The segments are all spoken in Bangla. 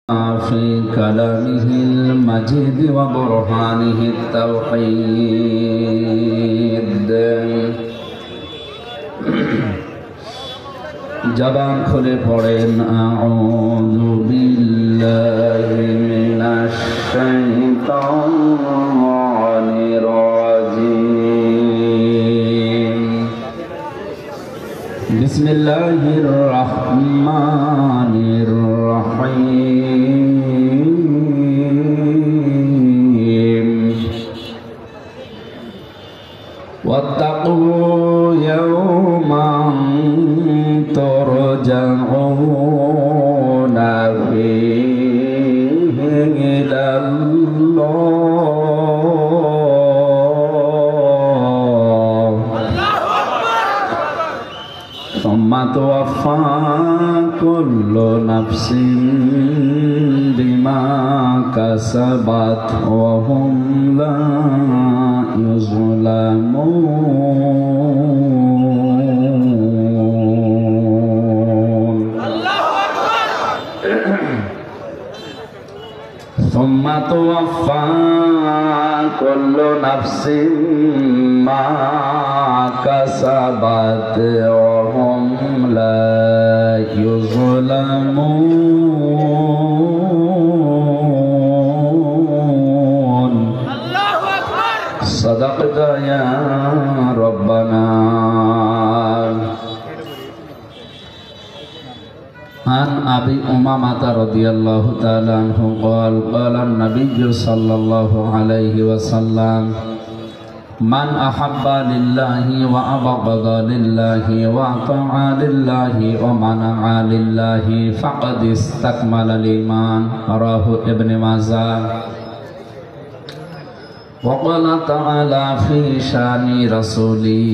في كلامه المجيد وبرهانه التوحيد জবান খুলে পড়েন আউযু বিল্লাহি মিনাশ শাইতানির রাজিম বিসমিল্লাহির রহমানির রহিম ওয়াত্তাকু ইয়াওমান তুরজাউনা ফীহি ইলাল্লাহ সুম্মা তুওয়াফা কুল্লু নাফসিন বিমা কাসাবাত ওয়া হুম লা ইউযলামুন সুম্মা তুওয়াফা কুল্লু নাফসিন মা কাসাবাত ওয়া হুম লা ইউযলামুন সাদাকতা ইয়া রাব্বানা عن أبي أمامة رضي الله تعالى عنه قال قال النبي صلى الله عليه وسلم من أحب لله وأبغض لله وأطاع لله ومنع لله فقد استكمل الإيمان رواه ابن ماجه وقال تعالى في شان رسوله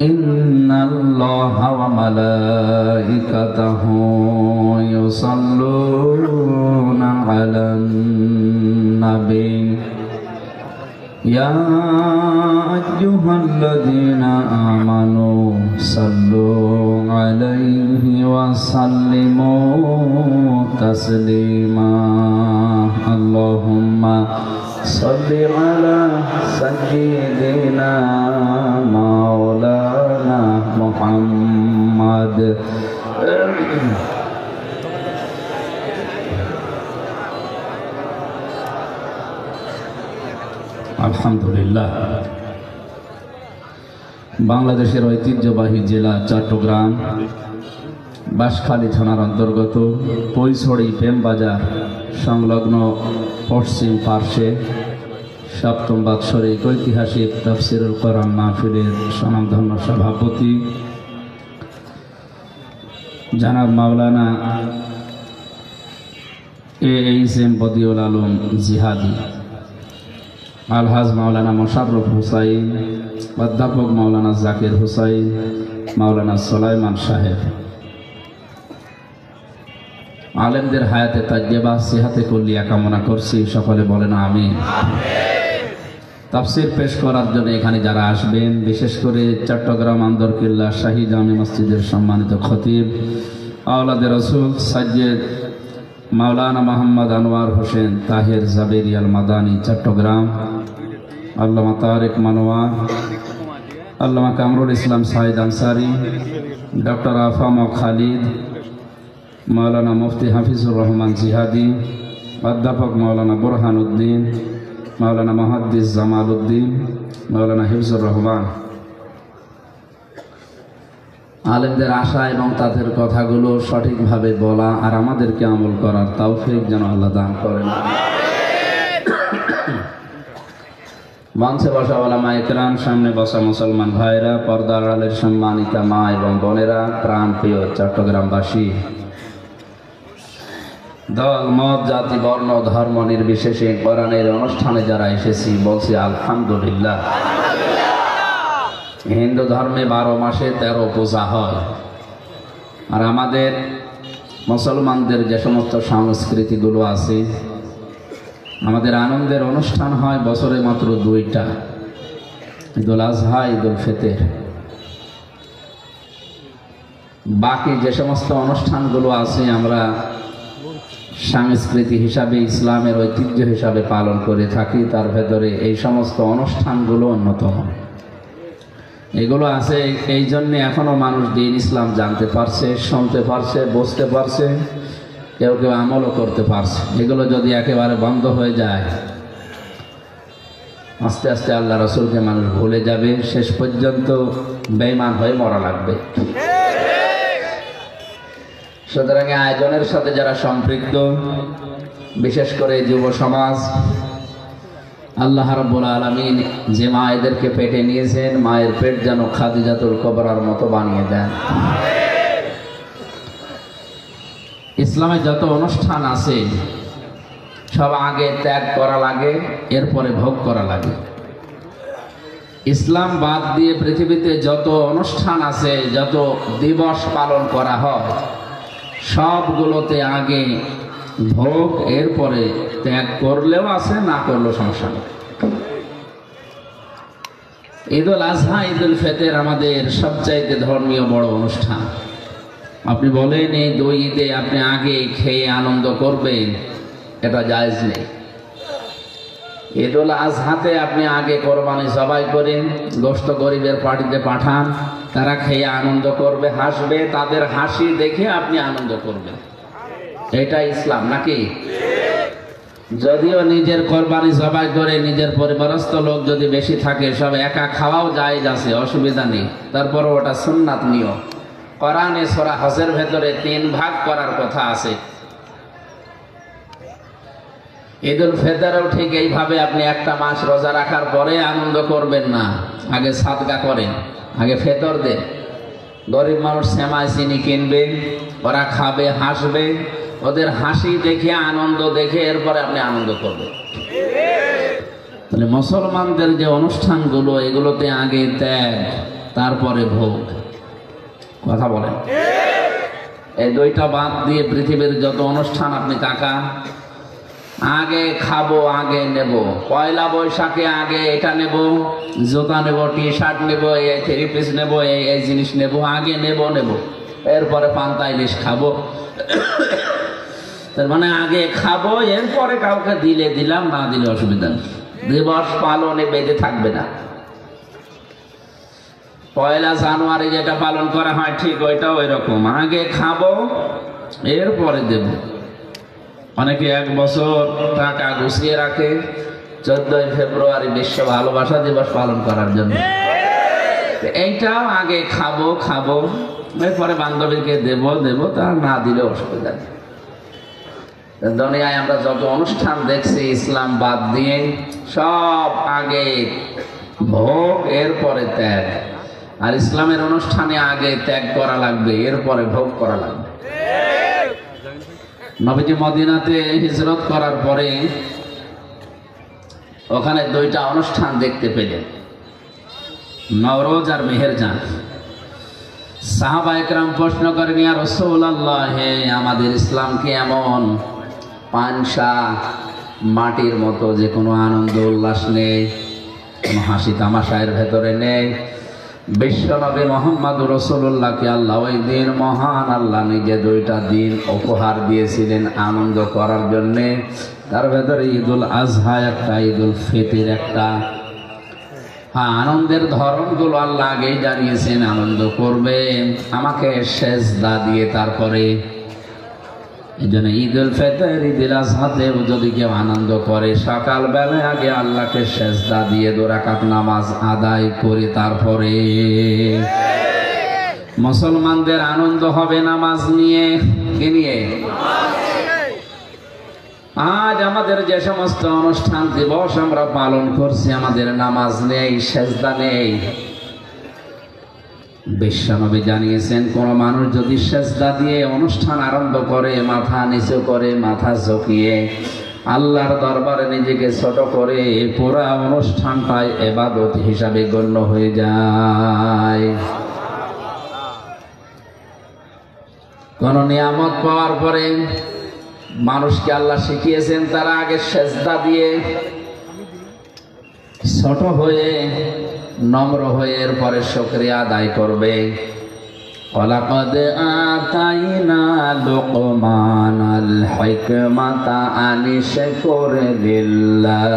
إن الله وملائكته يصلون على النبي يا أيها الذين آمنوا صلوا عليه وسلموا تسليما اللهم صل على سيدنا مولانا محمد আলহামদুলিল্লাহ বাংলাদেশের ঐতিহ্যবাহী জেলা চট্টগ্রাম বাঁশখালী থানার অন্তর্গত পৈছড়ি প্রেমবাজার সংলগ্ন পশ্চিম পার্শ্বে সপ্তম বাৎসরিক ঐতিহাসিক তাফসিরুল কোরআন মাহফিলের স্বনামধন্য সভাপতি জনাব মাওলানা এএইচএম বদিউল আলম জিহাদি, আলহাজ মাওলানা মোশাররফ হুসাইন, অধ্যাপক মাওলানা জাকির হুসাইন, মাওলানা সুলাইমান সাহেব, আলেমদের হায়াতে তাজ্জেবা সিহাতে কুল্লিয়া কামনা করছি। সকলে বলেন আমিন। তাফসির পেশ করার জন্য এখানে যারা আসবেন, বিশেষ করে চট্টগ্রাম আন্দরকিল্লা শাহী জামে মসজিদের সম্মানিত খতিব আওলাদে রসুল সাইয়্যেদ মাওলানা মোহাম্মদ আনোয়ার হোসেন তাহের জাবেরি আল মাদানী চট্টগ্রাম, আল্লামা তারেক মানোয়ার, আল্লামা কামরুল ইসলাম সাইদ আনসারি, ডক্টর আফাম খালিদ, মাওলানা মুফতি হাফিজুর রহমান জিহাদি, অধ্যাপক মাওলানা বুরহান উদ্দিন, মাওলানা মুহাদ্দিস জামাল উদ্দিন, মাওলানা হিফজুর রহমান, আলেমদের আশা এবং তাদের কথাগুলো সঠিকভাবে বলা আর আমাদেরকে আমল করার তৌফিক যেন আল্লাহ দান করেন। মঞ্চে বসা ওলামা ইকরাম, সামনে বসা মুসলমান ভাইরা, পর্দার আড়ালের সম্মানিতা মা এবং বোনেরা, প্রাণ প্রিয় চট্টগ্রামবাসী, দল মত জাতি বর্ণ ধর্ম নির্বিশেষে কোরআনের অনুষ্ঠানে যারা এসেছি বলছি আলহামদুলিল্লাহ। হিন্দু ধর্মে 12 মাসে 13 পূজা হয়, আর আমাদের মুসলমানদের যে সমস্ত সংস্কৃতিগুলো আছে, আমাদের আনন্দের অনুষ্ঠান হয় বছরে মাত্র 2টা, ঈদুল আজহা, ঈদুল ফিতর। বাকি যে সমস্ত অনুষ্ঠানগুলো আছে আমরা সংস্কৃতি হিসাবে, ইসলামের ঐতিহ্য হিসাবে পালন করে থাকি, তার ভেতরে এই সমস্ত অনুষ্ঠানগুলো অন্যতম। এগুলো আছে এই জন্যে এখনো মানুষ দিন ইসলাম জানতে পারছে, শুনতে পারছে, বুঝতে পারছে, কেউ কেউ আমলও করতে পারছে। এগুলো যদি একেবারে বন্ধ হয়ে যায়, আস্তে আস্তে আল্লাহ রসুলকে মানুষ ভুলে যাবে, শেষ পর্যন্ত বেঈমান হয়ে মরা লাগবে। সুতরাং আয়োজনের সাথে যারা সম্পৃক্ত, বিশেষ করে যুব সমাজ, আল্লাহ রাব্বুল আলামিন যে মায়েদেরকে পেটে নিয়েছেন, মায়ের পেট যেন খাদিজাতুল কুবরার মতো বানিয়ে দেন। ইসলামে যত অনুষ্ঠান আছে সব আগে ত্যাগ করা লাগে, এরপরে ভোগ করা লাগে। ইসলাম বাদ দিয়ে পৃথিবীতে যত অনুষ্ঠান আছে, যত দিবস পালন করা হয়, সবগুলোতে আগে ভোগ, এরপরে ত্যাগ করলেও আছে, না করলেও সমস্যা নেই। ঈদুল আজহা, ঈদুল ফিতর আমাদের সবচাইতে ধর্মীয় বড় অনুষ্ঠান। আপনি বলেন এই দুই ঈদে আপনি আগে খেয়ে আনন্দ করবেন, এটা জায়েজ নেই। ঈদুল আজহাতে আপনি আগে কোরবানি জবাই করেন, গোশত গরিবের পার্টিতে পাঠান, তারা খেয়ে আনন্দ করবে, হাসবে, তাদের হাসি দেখে আপনি আনন্দ করবেন। এটা ইসলাম নাকি? যদিও নিজের কোরবানি জবাই করে নিজের পরিবারস্থ লোক যদি বেশি থাকে, সব একা খাওয়াও জায়েজ আছে, অসুবিধা নেই, তারপরও ওটা সুন্নাত নিয়ম। কোরআনে সূরা হজের ভেতরে 3 ভাগ করার কথা আছে। ঈদুল ফিতরেও ঠিক এইভাবে আপনি একটা মাস রোজা রাখার পরে আনন্দ করবেন না, আগে সাদকা করেন, আগে ফিতর দেন। গরিব মানুষ সেমাই চিনি কিনবে, ওরা খাবে, হাসবে, ওদের হাসি দেখে, আনন্দ দেখে এরপরে আপনি আনন্দ করবেন। তাহলে মুসলমানদের যে অনুষ্ঠানগুলো, এগুলোতে আগে ত্যাগ, তারপরে ভোগ। কথা বলেন। এই দুইটা বাদ দিয়ে পৃথিবীর যত অনুষ্ঠান আপনি তাকান, আগে খাবো, আগে নেব। পয়লা বৈশাখে আগে এটা নেব, জুতা নেব, টি শার্ট নেব, এই 3 পিস নেব, এই জিনিস নেব, আগে নেব। এরপরে পান্তা ইলিশ খাবো। তার মানে আগে খাবো, এরপরে কাউকে দিলে দিলাম, না দিলে অসুবিধা নেই। দিবস পালনে বেঁধে থাকবে না। পয়লা জানুয়ারি যেটা পালন করা হয়, ঠিক ওইটাও এরকম, আগে খাবো, এরপরে দেব। অনেকে 1 বছর টাকা গুছিয়ে রাখে 14ই ফেব্রুয়ারি বিশ্ব ভালোবাসা দিবস পালন করার জন্য। এইটাও আগে খাবো, এরপরে বান্ধবীকে দেব, তা না দিলে অসুবিধা নেই। দুনিয়ায় আমরা যত অনুষ্ঠান দেখছি ইসলাম বাদ দিয়ে, সব আগে ভোগ, এরপরে ত্যাগ। আর ইসলামের অনুষ্ঠানে আগে ত্যাগ করা লাগবে, এরপরে ভোগ করা লাগবে। নবীজি মদিনাতে হিজরত করার পরে ওখানে 2টা অনুষ্ঠান দেখতে পেলেন, নওরোজ আর মেহেরজান। সাহাবা একরাম প্রশ্ন করেন, ইয়া রাসূলুল্লাহ, আমাদের ইসলামকে এমন পানসা মাটির মতো, যে কোনো আনন্দ উল্লাস নেই, কোনো হাসি তামাশায়ের ভেতরে নেই। বিশ্বনবী মুহাম্মদুর রাসূলুল্লাহকে আল্লাহ ওই দিন, মহান আল্লাহ নিজে 2টা দিন উপহার দিয়েছিলেন আনন্দ করার জন্যে। তার ভেতরে ঈদুল আজহা একটা, ঈদুল ফিতর একটা। হ্যাঁ, আনন্দের ধরনগুলো আল্লাহ আগেই জানিয়েছেন, আনন্দ করবেন আমাকে সেজদা দিয়ে। তারপরে এই জন্য ঈদুল ফিতর, ঈদুল আজহাতে যদি কেউ আনন্দ করে, সকালবেলায় আগে আল্লাহকে সেজদা দিয়ে 2 রাকাত নামাজ আদায় করে তারপরে মুসলমানদের আনন্দ হবে নামাজ নিয়ে। কি নিয়ে? আজ আমাদের যে সমস্ত অনুষ্ঠান দিবস আমরা পালন করছি, আমাদের নামাজ নেই, সেজদা নেই। বিশ্বনবী জানিয়েছেন, কোন মানুষ যদি সেজদা দিয়ে অনুষ্ঠান আরম্ভ করে, মাথা নিচু করে, মাথা ঝুঁকিয়ে আল্লাহর দরবারে নিজেকে ছোট করে, পুরা অনুষ্ঠানটাই ইবাদত হিসাবে গণ্য হয়ে যায়। কোন নিয়ামত পাওয়ার পরে মানুষকে আল্লাহ শিখিয়েছেন তারা আগে সেজদা দিয়ে ছোট হয়ে, নম্র হয়ে, এরপরে শুকরিয়া আদায় করবে। ওয়ালাকাদ আতাইনা লুকমানাল হিকমাতা আনিশকুর লিল্লাহ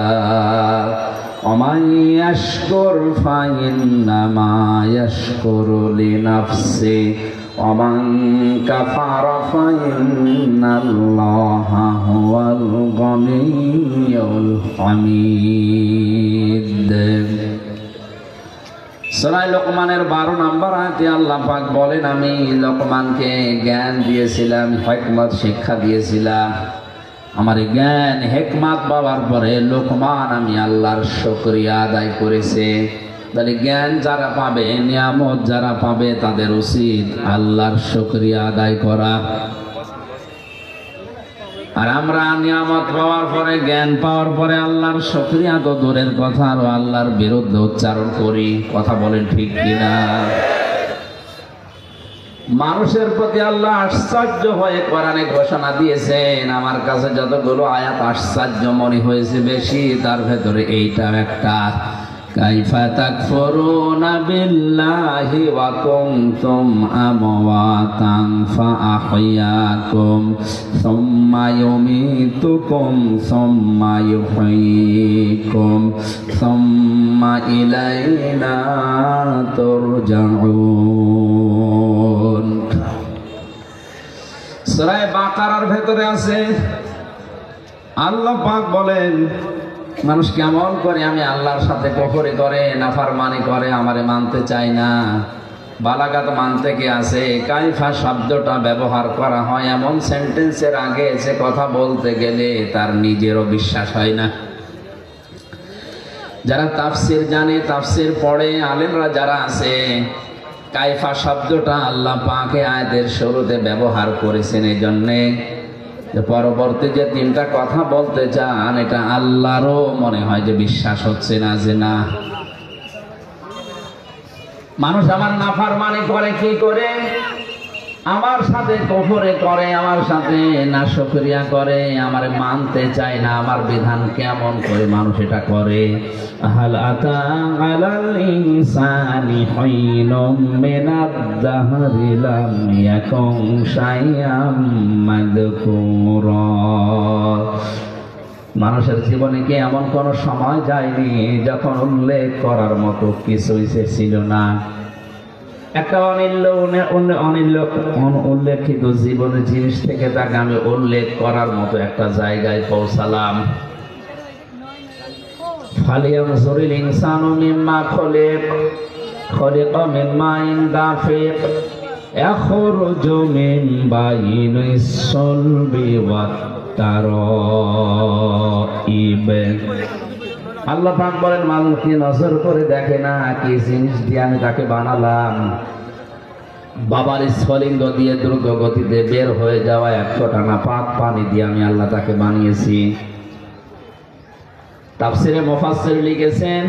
ওয়া মান ইয়াশকুর ফাইন্নামা ইয়াশকুরু লিনাফসিহি ওয়া মান কাফারা ফাইন্নাল্লাহা হুয়াল গনিয়্যুল হামিদ। সূরা লোকমানের 12 নম্বর আয়াতে আল্লাহ পাক বলেন, আমি লোকমানকে জ্ঞান দিয়েছিলাম, হিকমত শিক্ষা দিয়েছিলাম। আমার জ্ঞান হিকমত পাওয়ার পরে লোকমান আমি আল্লাহর শুকরিয়া আদায় করেছে। তাহলে জ্ঞান যারা পাবে, নিয়ামত যারা পাবে, তাদের উচিত আল্লাহর শুকরিয়া আদায় করা। আর আমরা নিয়ামত পাওয়ার পরে, জ্ঞান পাওয়ার পরে আল্লাহর শুকরিয়া তো দূরের কথা, আর আল্লাহর বিরুদ্ধে উচ্চারণ করি। কথা বলেন ঠিক কিনা? মানুষের প্রতি আল্লাহ আশ্চর্য হয়ে কোরআনে ঘোষণা দিয়েছেন। আমার কাছে যতগুলো আয়াত আশ্চর্য মনে হয়েছে বেশি, তার ভেতরে এইটা একটা। কাইফা তাকফুরুনা বিল্লাহি ওয়া কুনতুম আমওয়াতান ফাআহইয়াকুম সুম্মা ইউমীতুকুম সুম্মা ইউহয়ীকুম সুম্মা ইলাইনা তুরজাউন। সূরা বাকারার ভেতরে আছে, আল্লাহ পাক বলেন, মানুষ কেমন করে আমি আল্লাহর সাথে কুফরি করে, নাফরমানি করে, আমারে মানতে চায় না। বালাগাত মানতে কি আছে? কাইফা শব্দটা ব্যবহার করা হয় এমন সেন্টেন্সের আগে যে কথা বলতে গেলে তার নিজেরও বিশ্বাস হয় না। যারা তাফসির জানে, তাফসির পড়ে, আলেমরা যারা আছে, কাইফা শব্দটা আল্লাহ পাক আয়াতের শুরুতে ব্যবহার করেছেন এই জন্যে পরবর্তী যে তিনটা কথা বলতে চান, এটা আল্লাহরও মনে হয় যে বিশ্বাস হচ্ছে না, যে না, মানুষ আমার নাফরমানি করে কি করে, আমার সাথে কুফরি করে, আমার সাথে নাশুকরিয়া করে, আমার মানতে চায় না, আমার বিধান কেমন করে মানুষ এটা করে। হাল আতা আলাল ইনসানি হিনুম মিনাদ দাহরি লাম ইয়াকুন শাইআম মাযকুরা। মানুষের জীবনে কি এমন কোন সময় যায়নি যখন উল্লেখ করার মতো কিছুই ছিল না? একটা উল্লেখিত জীবনের জিনিস থেকে তাকে আমি উল্লেখ করার মতো একটা জায়গায় পৌঁছালাম। ফালিয়ানজুরিল ইনসানু মিম্মা খুলিকা মিন মাইন দাফিক ইয়াখরুজু মিন বাইনিস সুলবি ওয়াত তারাইব। আল্লাহ পাক বলেন, মানুষ কি নজর করে দেখে না কি জিনিস দিয়ে আমি তাকে বানালাম? বাবার স্ফলিঙ্গ দিয়ে দ্রুত গতিতে বের হয়ে যাওয়া 100 টানা পাক পানি দিয়ে আমি আল্লাহ তাকে বানিয়েছি। তাফসিরে মুফাসসির লিখেছেন,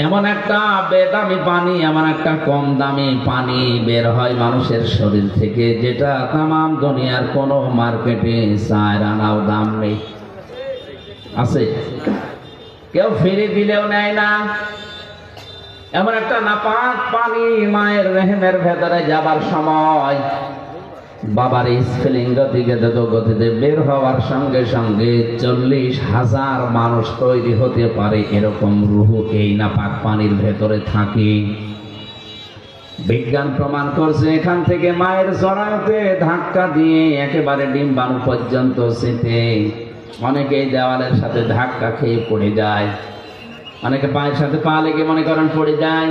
এমন একটা বেদামি পানি, এমন একটা কম দামি পানি বের হয় মানুষের শরীর থেকে, যেটা তামাম দুনিয়ার কোনো মার্কেটে 4 আনাও দাম নেই। আছে কেউ ফিরে দিলেও নেয় না। এমন একটা নাপাক পানি মায়ের রেহেমের ভেতরে যাবার সময় বাবার স্ফলিঙ্গ থেকে দ্রুত গতিতে বের হওয়ার সঙ্গে সঙ্গে 40,000 মানুষ তৈরি হতে পারে, এরকম রূহ এই নাপাক পানির ভেতরে থাকে। বিজ্ঞান প্রমাণ করছে, এখান থেকে মায়ের জরায়ুতে ধাক্কা দিয়ে একেবারে ডিম্বাণু পর্যন্ত সেতে অনেকেই দেওয়ালের সাথে ধাক্কা খেয়ে পড়ে যায়, অনেকে পায়ের সাথে পা লেগে মনে করেন পড়ে যায়।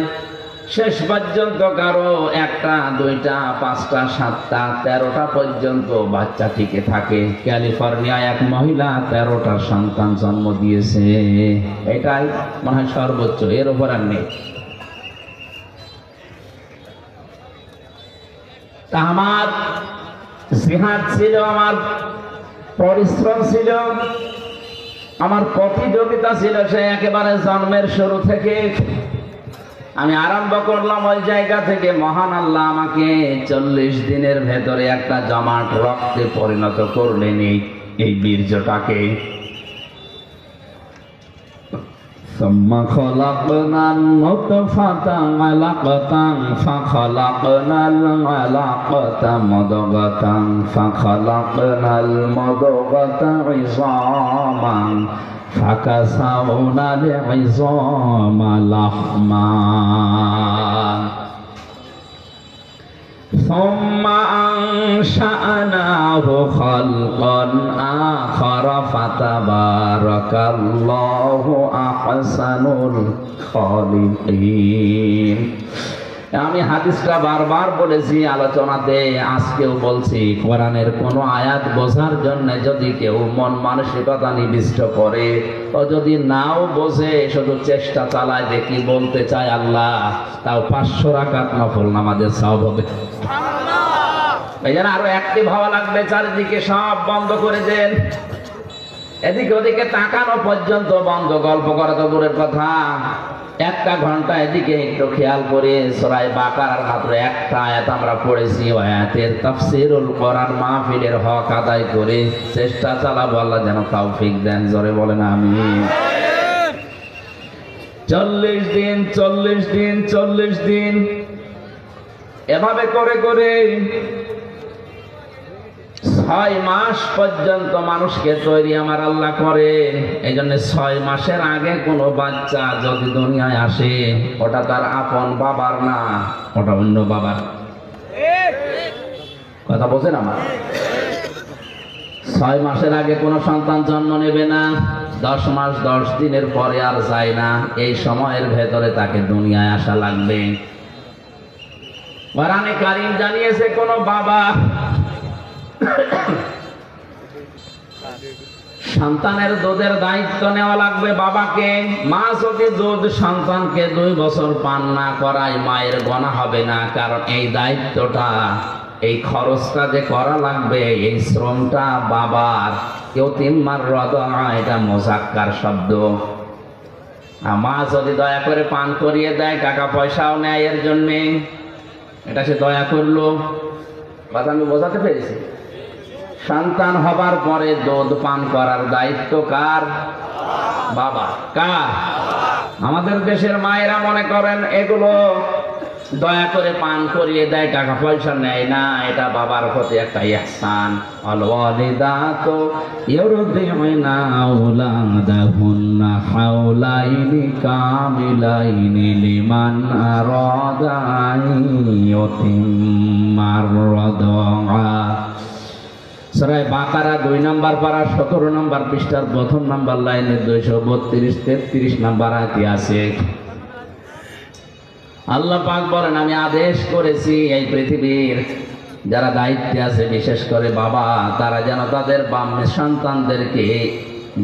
শেষ পর্যন্ত কারো 1টা 2টা 5টা 7টা 13টা পর্যন্ত বাচ্চা টিকে থাকে। ক্যালিফোর্নিয়ায় এক মহিলা 13টা সন্তান জন্ম দিয়েছে। এটাই মনে হয় সর্বোচ্চ, এর উপর আর নেই। তা আমার জিহাদ ছিল, আমার পরিশ্রম ছিল, আমার প্রতিযোগিতা ছিল, সে একেবারে জন্মের শুরু থেকে আমি আরম্ভ করলাম ওই জায়গা থেকে। মহান আল্লাহ আমাকে 40 দিনের ভেতরে একটা জমাট রক্তে পরিণত করলেন এই বীর্যটাকে। ثم خلقنا النطفة علقة فخلقنا العلقة مضغة فخلقنا المضغة عظاما فكسونا العظام لحما ثم أنشأناه خلقا آخر فتبارك الله أحسن الخالقين। আমি হাদিসটা বারবার বলেছি আলোচনাতে, আজকেও বলছি, কোরআনের কোন আয়াত বোঝার জন্য যদি কেউ মন মানসিকতা নিবিষ্ট করে, ও যদি নাও বোঝে, শুধু চেষ্টা চালায় দেখি বলতে চায় আল্লাহ, তাও 500 রাকাত নফল নামাজের সওয়াব হবে। এই জন্য আরো অ্যাক্টিভ হওয়া লাগবে। চারিদিকে সব বন্ধ করে দেন, এদিকে ওদিকে তাকানো পর্যন্ত বন্ধ, গল্প করা তো দূরের কথা। 1 ঘন্টা এদিকে একটু খেয়াল করে সূরা বাকারার মাত্র একটা আয়াত আমরা পড়েছি, ওই আয়াতের তাফসীরুল কোরআন মাহফিলের হক আদায় করে চেষ্টা চালাবো। আল্লাহ যেন তৌফিক দেন, জোরে বলেন আমিন। 40 দিন 40 দিন 40 দিন এভাবে করে করে 6 মাস পর্যন্ত মানুষকে তৈরি আমার আল্লাহ করে। এই জন্য 6 মাসের আগে কোনো বাচ্চা যদি দুনিয়ায় আসে, ওটা তার আপন বাবার না, ওটা অন্য বাবার। কথা বলছেন আমার? 6 মাসের আগে কোনো সন্তান জন্ম নেবে না, 10 মাস 10 দিনের পরে আর যায় না, এই সময়ের ভেতরে তাকে দুনিয়ায় আসা লাগবে। কোরআনে কারীম জানিয়েছে কোন বাবা সন্তানের দুধের দায়িত্ব নেওয়া লাগবে বাবাকে। মা যদি দুধ সন্তানকে 2 বছর পান না করায়, মায়ের গোনা হবে না, কারণ এই দায়িত্বটা, এই খরচটা যে করা লাগবে, এই শ্রমটা বাবার। কেউ তিম্মার রদনা, এটা মোজাক্কার শব্দ। মা যদি দয়া করে পান করিয়ে দেয়, টাকা পয়সাও নেয় এর জন্যে, এটা সে দয়া করলো। কথা আমি বোঝাতে পেরেছি? সন্তান হবার পরে দুধ পান করার দায়িত্ব কার? বাবা। কার? আমাদের দেশের মায়েরা মনে করেন এগুলো দয়া করে পান করিয়ে দেয়, টাকা পয়সা নেয় না, এটা বাবার প্রতি একটা ইহসান। আল ওয়ালিদাতু ইউরদিউনা আওলাদাহুন্না হাওলাইনি কামিলাইনি লিমান আরাদা আন ইউতিম্মার রাদা। সূরা বাকারা 2 নম্বর পারা 17 নম্বর পৃষ্ঠার 1 নম্বর লাইনে 232-33 নম্বর আয়াতে আছে। আল্লাহ পাক বলেন, আমি আদেশ করেছি এই পৃথিবীর যারা দায়িত্বে আছে, বিশেষ করে বাবা, তারা যেন তাদের বাম্য সন্তানদেরকে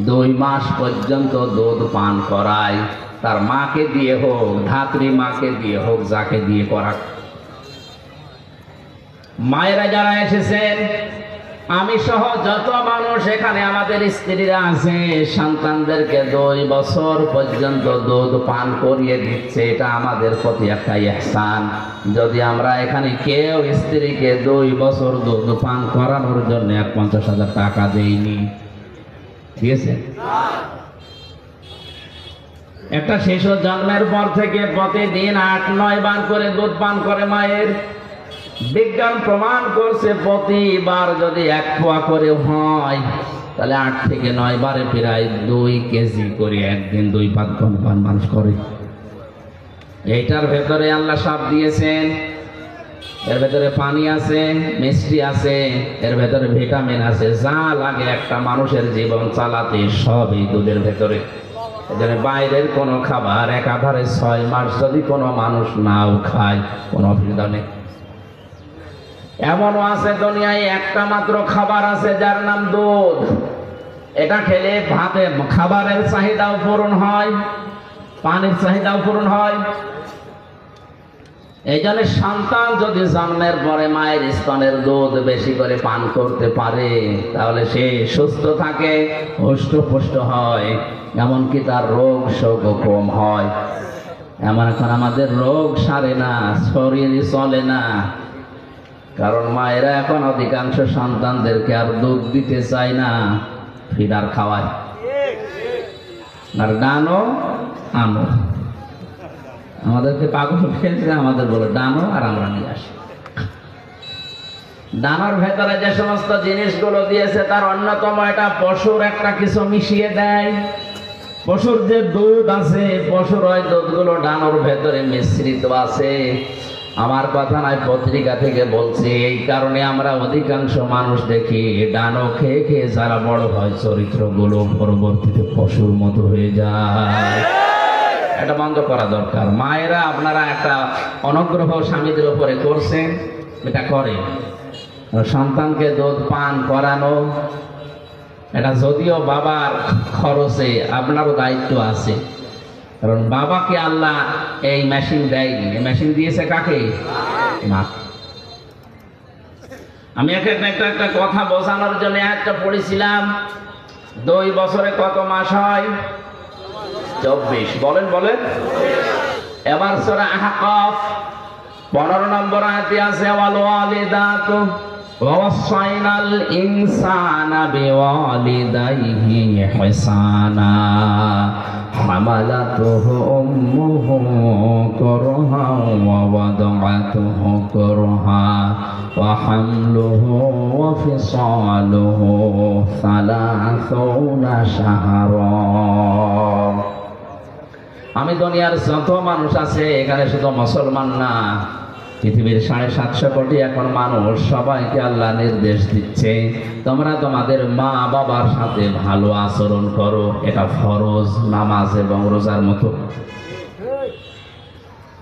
2 মাস পর্যন্ত দুধ পান করায়। তার মাকে দিয়ে হোক, ধাত্রী মাকে দিয়ে হোক, যাকে দিয়ে করাক। মায়েরা যারা এসেছেন, আমি সহ যত মানুষ এখানে আমাদের স্ত্রীরা আছে, সন্তানদেরকে 2 বছর পর্যন্ত দুধ পান করিয়ে দিচ্ছে, এটা আমাদের প্রতি একটা ইহসান। যদি আমরা এখানে কেউ স্ত্রীকে 2 বছর দুধ পান করানোর জন্য 50,000 টাকা দেইনি, দিয়েছে? একটা শিশু জন্মের পর থেকে প্রতিদিন 8-9 বার করে দুধ পান করে মায়ের। বিজ্ঞান প্রমাণ করছে প্রতিবার যদি 1 পোয়া করে হয়, তাহলে 8 থেকে 9 বারে প্রায় 2 কেজি করে একদিন 2 পাত পান মানুষ করে। এইটার ভেতরে আল্লাহ সব দিয়েছেন। এর ভেতরে পানি আছে, মিষ্টি আছে, এর ভেতরে ভিটামিন আছে, যা লাগে একটা মানুষের জীবন চালাতে সব এই দুধের ভেতরে। এজন্য বাইরের কোনো খাবার একাধারে 6 মাস যদি কোনো মানুষ নাও খায়, কোনো অসুবিধা নেই। এমনও আছে দুনিয়ায় একটা মাত্র খাবার আছে যার নাম দুধ। এটা খেলে ভাতে খাবারের চাহিদাও পূরণ হয়, পানির চাহিদাও পূরণ হয়। এই জন্য সন্তান যদি জন্মের পরে মায়ের স্তনের দুধ বেশি করে পান করতে পারে, তাহলে সে সুস্থ থাকে, হৃষ্টপুষ্ট হয়, এমনকি তার রোগ শোকও কম হয়। এমন এখন আমাদের রোগ সারে না, শরীর চলে না, কারণ মায়েরা এখন অধিকাংশ সন্তানদেরকে আর দুধ দিতে চায় না, ফিডার খাওয়ায়। আর গানও আনো। আমাদেরকে পাগল ফেলছে, আমাদের বলে ডানো আর আমরা নিয়ে আসি। ডানার ভেতরে যে সমস্ত জিনিসগুলো দিয়েছে তার অন্যতম এটা পশুর একটা কিছু মিশিয়ে দেয়। পশুর যে দুধ আছে, পশুর ওই দুধগুলো ডানোর ভেতরে মিশ্রিত আছে। আমার কথা নয়, পত্রিকা থেকে বলছি। এই কারণে আমরা অধিকাংশ মানুষ দেখি ডানো খেয়ে খেয়ে যারা বড় হয় চরিত্রগুলো পরবর্তীতে পশুর মতো হয়ে যায়। এটা বন্ধ করা দরকার। মায়েরা আপনারা একটা অনুগ্রহ স্বামীদের উপরে করছেন, এটা করে সন্তানকে দুধ পান করানো। এটা যদিও বাবার খরচে, আপনারও দায়িত্ব আছে, কারণ বাবাকে আল্লাহ এই মেশিন দেয়নি। এই মেশিন দিয়েছে কাকে? মা। আমি একটা কথা বোঝানোর জন্য একটা পড়েছিলাম। 2 বছরে কত মাস হয়? 24। বলেন বলেন। এবার সূরা আহকাফ 15 নম্বর আয়াতে আছে ওয়াল ওয়ালিদাতু ওয়াসাইনাল ইনসানা বিওয়ালিদাইহি ইহসানা হামালাতুহু উম্মুহু কুরহা ওয়া ওয়াদাআতুহু কুরহা ওয়া হামলুহু ওয়া ফিসালুহু 30 শাহরা। আমি দুনিয়ার যত মানুষ আছে এখানে শুধু মুসলমান না, পৃথিবীর 750 কোটি এখন মানুষ, সবাইকে আল্লাহ নির্দেশ দিচ্ছে তোমরা তোমাদের মা বাবার সাথে ভালো আচরণ করো। এটা ফরজ, নামাজ এবং রোজার মতো।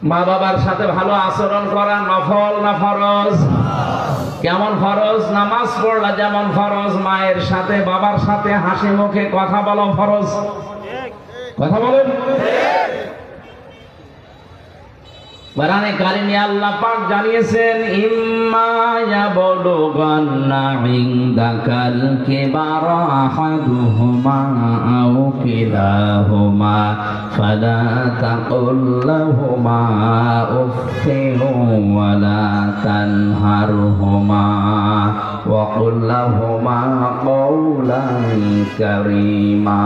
মা বাবার সাথে ভালো আচরণ করা নফল না ফরজ? কেমন ফরজ? নামাজ পড়লা যেমন ফরজ, মায়ের সাথে বাবার সাথে হাসি মুখে কথা বলা ফরজ। কথা বলেন। কোরআনে কারিমে আল্লাহ পাক জানিয়েছেন ইম্মা ইয়াবলুগান্না ইনদাকাল কিবারা আহাদুহুমা আও কিলাহুমা ফালা তাকুল লাহুমা উফফিন ওয়ালা তানহারহুমা ওয়া কুল লাহুমা কাওলান কারীমা।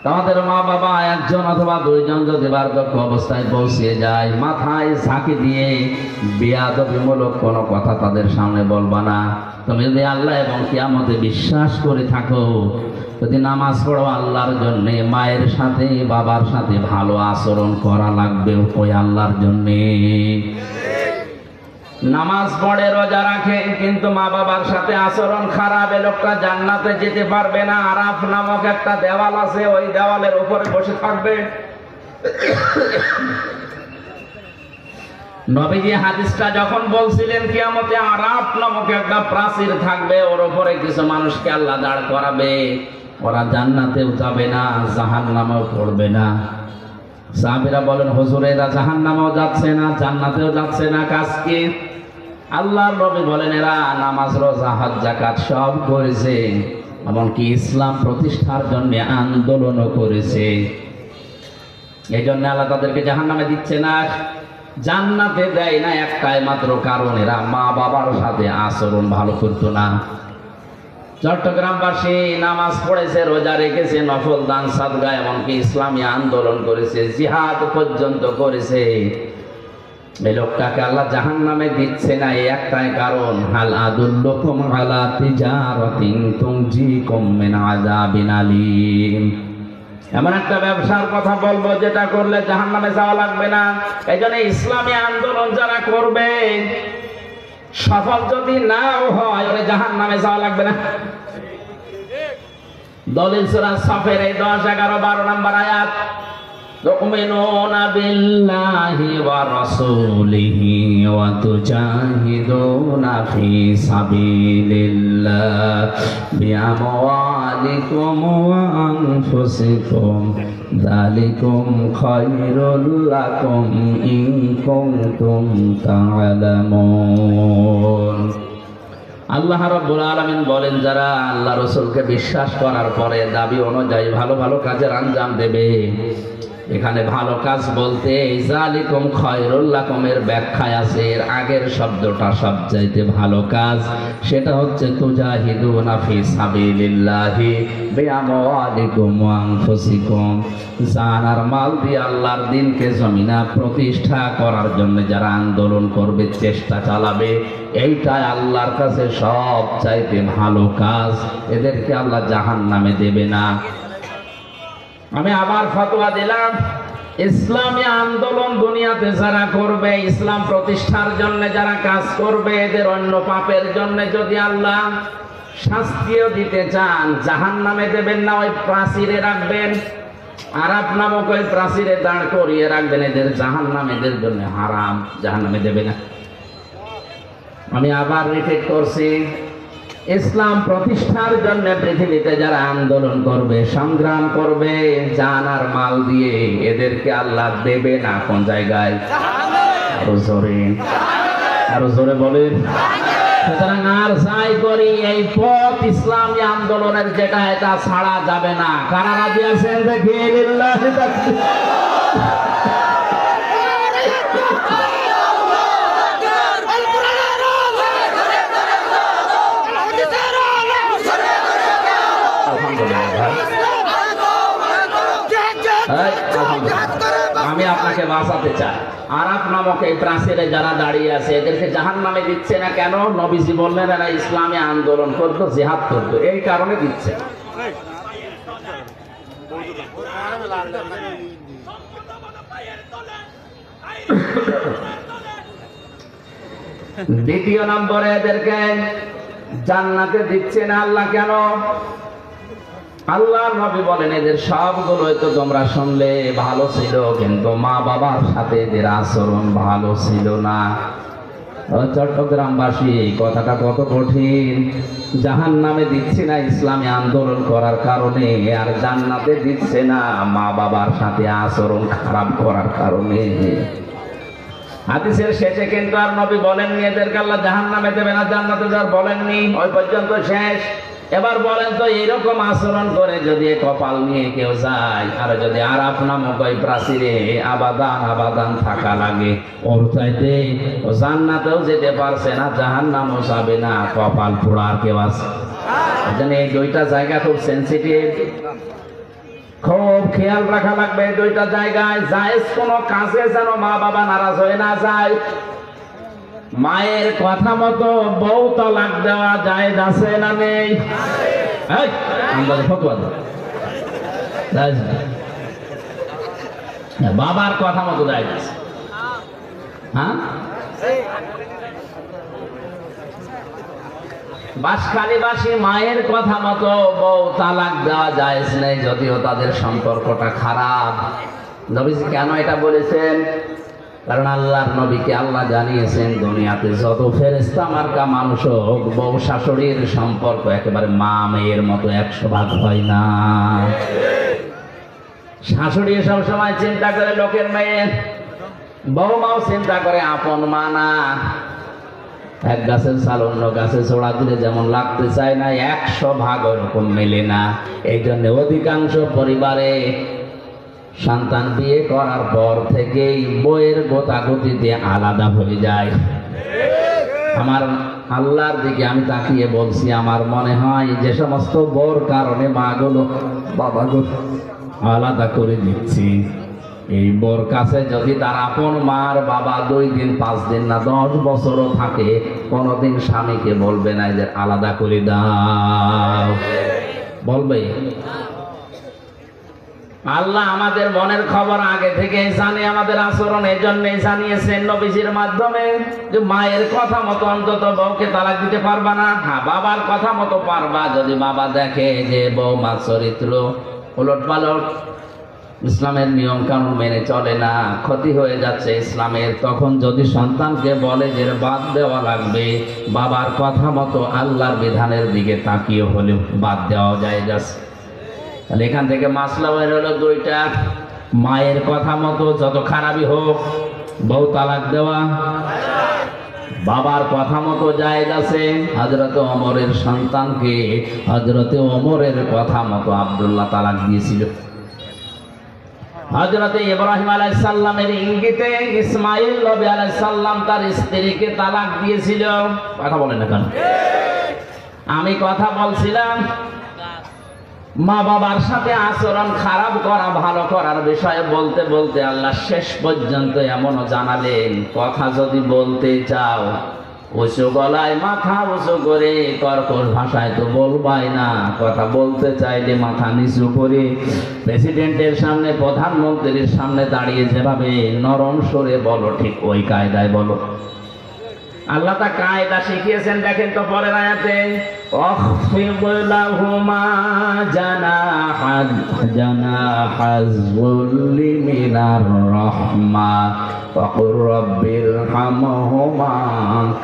তোমাদের মা বাবা একজন অথবা দুইজন যদি বার্ধক্য অবস্থায় পৌঁছে যায়, মাথায় ঝাঁকি দিয়ে বেয়াদবিমূলক কোনো কথা তাদের সামনে বলবা না। তুমি যদি আল্লাহ এবং কিয়ামতে বিশ্বাস করে থাকো, যদি নামাজ পড়ো আল্লাহর জন্য, মায়ের সাথে বাবার সাথে ভালো আচরণ করা লাগবে ওই আল্লাহর জন্য। নামাজ পড়ে রোজা রাখে কিন্তু মা বাবার সাথে আচরণ খারাপ, এ লোকটা জান্নাতে যেতে পারবে না। আরাফ নামক একটা দেওয়াল আছে, ওই দেওয়ালের উপরে বসে থাকবে। নবীজি হাদিসটা যখন বলছিলেন কিয়ামতে আরাফ নামক একটা প্রাচীর থাকবে, ওর উপরে কিছু মানুষকে আল্লাহ দাঁড় করাবে। ওরা জান্নাতেও যাবে না, জাহান্নামেও পড়বে না। সাহাবীরা বলেন হুজুর এরা জাহান্নামেও যাচ্ছে না, জান্নাতেও যাচ্ছে না, কাজ কি? আল্লাহর নবী বলেন এরা নামাজ রোজা হজ যাকাত সব করেছে, এমনকি ইসলাম প্রতিষ্ঠার জন্য আন্দোলনও করেছে। এই জন্য আল্লাহ তাদেরকে জাহান্নামে দিচ্ছে না, জান্নাতে দেয় না একটাই মাত্র কারণ, এরা মা বাবার সাথে আচরণ ভালো করতো না। চট্টগ্রামবাসী নামাজ পড়েছে, রোজা রেখেছে, নফল দান সাদগা, এমনকি ইসলামী আন্দোলন করেছে, জিহাদ পর্যন্ত করেছে। এই লোকটাকে আল্লাহ জাহান্নামে দিচ্ছে না এই একটাই কারণ, হাল আদুল্লুকুম আলা তিজারাতিন তুনজিকুম মিন আযাবিন আলীম। এমন একটা ব্যবসার কথা বলবো যেটা করলে জাহান্নামে যাওয়া লাগবে না। এই জন্য ইসলামী আন্দোলন যারা করবে, সফল যদি নাও হয় ওরে জাহান্নামে যাওয়া লাগবে না। দলিল সূরা সাফের এই 10, 11, 12 নম্বর আয়াত। তুমিনুনা বিল্লাহি ওয়া রাসূলিহি ওয়া তুজাহিদুনা ফি সাবিলিল্লাহ বিআমওয়ালিকুম ওয়া আনফুসিকুম যালিকুম খায়রুল লাকুম ইন কুনতুম তা'লামুন। আল্লাহ রাব্বুল আলামিন বলেন যারা আল্লাহ রাসূলকে বিশ্বাস করার পরে দাবি অনুযায়ী ভালো ভালো কাজের আঞ্জাম দেবে, এখানে ভালো কাজ বলতে জালিকুম খায়রুল লাকুমের ব্যাখ্যায় আছে এর আগের শব্দটা সবচাইতে ভালো কাজ, সেটা হচ্ছে তুজাহিদুনা ফি সাবিলিল্লাহি বিআমওয়ালিকুম ওয়া আনফুসিকুম। জান আর মাল দিয়ে আল্লাহর দ্বীনকে জমিনা প্রতিষ্ঠা করার জন্য যারা আন্দোলন করবে, চেষ্টা চালাবে, এইটাই আল্লাহর কাছে সবচাইতে ভালো কাজ। এদেরকে আল্লাহ জাহান্নামে দেবে না। আমি আবার ফতোয়া দিলাম, ইসলামী আন্দোলন দুনিয়াতে যারা করবে, ইসলাম প্রতিষ্ঠার জন্য যারা কাজ করবে, এদের অন্য পাপের জন্য যদি আল্লাহ শাস্তিও দিতে চান, জাহান্নামে দেবেন না, ওই প্রাচীরে রাখবেন, আরাফ নামক ওই প্রাচীরে দাঁড় করিয়ে রাখবেন। এদের জাহান্নাম এদের জন্য হারাম, জাহান্নামে দেবে না। আমি আবার রিপিট করছি, ইসলাম প্রতিষ্ঠার জন্য পৃথিবীতে যারা আন্দোলন করবে, সংগ্রাম করবে জান আর মাল দিয়ে, এদেরকে আল্লাহ দেবে না। কোন জায়গায়? আরো জোরে বলেন। সুতরাং আর যাই করি, এই পথ ইসলামী আন্দোলনের যেটা, এটা ছাড়া যাবে না। কারা রাজি আছেন দেখি? আমি আপনাকে বাঁচাতে চাই। আরাফ নামক এই প্রাচীরে যারা দাঁড়িয়ে আছে, এদেরকে জাহান্নামে দিচ্ছে না কেন? নবীজি বললেন এরা ইসলামী আন্দোলন করতো, জিহাদ করতো, এই কারণে দিচ্ছে। দ্বিতীয় নম্বরে এদেরকে জান্নাতে দিচ্ছে না আল্লাহ কেন? আল্লাহ নবী বলেন এদের সবগুলোই তো তোমরা শুনলে ভালো ছিল, কিন্তু মা বাবার সাথে এদের আচরণ ভালো ছিল না। চট্টগ্রামবাসী, এই কথাটা কত কঠিন। জাহান্নামে দিচ্ছে না ইসলামী আন্দোলন করার কারণে, আর জান্নাতে দিচ্ছে না মা বাবার সাথে আচরণ খারাপ করার কারণে। হাদিসের শেষে কিন্তু আর নবী বলেননি এদেরকে আল্লাহ জাহান্নামে দেবে না, জান্নাতে যাওয়ার বলেননি, ওই পর্যন্ত শেষ। এবার বলেন তো, এইরকম আচরণ করে যদি কপাল নিয়ে কেউ যায়, আর যদি আরাফ নামক ওই প্রাচীরে আবাদান আবাদান থাকা লাগে, ওর চাইতে জান্নাতেও যেতে পারছে না, জাহান্নামও যাবে না, কপাল পোড়ার কেউ আছে? এই দুইটা জায়গা খুব সেন্সিটিভ, খুব খেয়াল রাখা লাগবে। এই দুইটা জায়গায় জায়েজ কোনো কাজে যেন মা বাবা নারাজ হয়ে না যায়। মায়ের কথা মতো বউ তালাক দেওয়া জায়েজ আছে না নেই? বাবার কথা মতো জায়েজ আছে। হ্যাঁ, বাসখালীবাসী মায়ের কথা মতো বউ তালাক দেওয়া জায়েজ নেই, যদিও তাদের সম্পর্কটা খারাপ। নবীজি কেন এটা বলেছেন? কারণ আল্লাহর নবীকে আল্লাহ জানিয়েছেন, দুনিয়াতে যত ফেরেশতা মার্কা মানুষ হোক, বউ শাশুড়ির সম্পর্ক একেবারে মা মেয়ের মতো 100 ভাগ হয় না। শাশুড়ি সব সময় চিন্তা করে লোকের মেয়ে, বউমাও চিন্তা করে আপন মা না। এক গাছের ছাল অন্য গাছে জোড়া দিলে যেমন লাগতে চায় না, 100 ভাগ ওরকম মেলে না। এই জন্য অধিকাংশ পরিবারে সন্তান বিয়ে করার পর থেকেই বইয়ের গোতাগতিতে আলাদা হয়ে যায়। আমার আল্লাহর দিকে আমি তাকিয়ে বলছি, আমার মনে হয় যে সমস্ত বউর কারণে মাগুলো বাবাগুলো আলাদা করে দিচ্ছি, এই বউর কাছে যদি তার আপন মার বাবা 2 দিন 5 দিন না 10 বছরও থাকে, কোনোদিন স্বামীকে বলবে না যে আলাদা করে দাও, বলবে? আল্লাহ আমাদের মনের খবর আগে থেকে জানে, আমাদের আচরণ এই জন্যই জানিয়েছেন নবীজির মাধ্যমে, যে মায়ের কথা মতো অন্তত বউকে তালাক দিতে পারবা না। হ্যাঁ, বাবার কথা মতো পারবা, যদি বাবা দেখে যে বউমার চরিত্র উলটপালট, ইসলামের নিয়ম কানুন মেনে চলে না, ক্ষতি হয়ে যাচ্ছে ইসলামের, তখন যদি সন্তানকে বলে যে বাদ দেওয়া লাগবে, বাবার কথা মতো আল্লাহর বিধানের দিকে তাকিয়ে হলেও বাদ দেওয়া যায় যাচ্ছে। তাহলে এখান থেকে মাসলা বের হলো দুইটা, মায়ের কথা মতো যত খারাপই হোক বউ তালাক দেওয়া, বাবার কথা মতো জায়েজ আছে। হযরত ওমরের সন্তানকে হযরত ওমরের কথা মতো আব্দুল্লাহ তালাক দিয়েছিল। হযরত ইব্রাহিম আলাইহিস সালামের ইঙ্গিতে ইসমাঈল নবী আলাইহিস সালাম তার স্ত্রীকে তালাক দিয়েছিল। কথা বলেন না কেন? আমি কথা বলছিলাম মা বাবার সাথে আচরণ খারাপ করা ভালো করার বিষয়ে বলতে বলতে আল্লাহ শেষ পর্যন্ত এমনও জানালেন, কথা যদি বলতে চাও উঁচু গলায় মাথা উঁচু করে কর্কশ ভাষায় তো বলবাই না, কথা বলতে চাইলে মাথা নিচু করে প্রেসিডেন্টের সামনে প্রধানমন্ত্রীর সামনে দাঁড়িয়ে যেভাবে নরম সরে বলো, ঠিক ওই কায়দায় বলো। আল্লাহ তা কায়দা শিখিয়েছেন। দেখেন তো পরের আয়াতে, অখফিদ লাহুমা জানাহাজ যুল্লি মিনার রাহমা ওয়াকুর রাব্বিরহামহুমা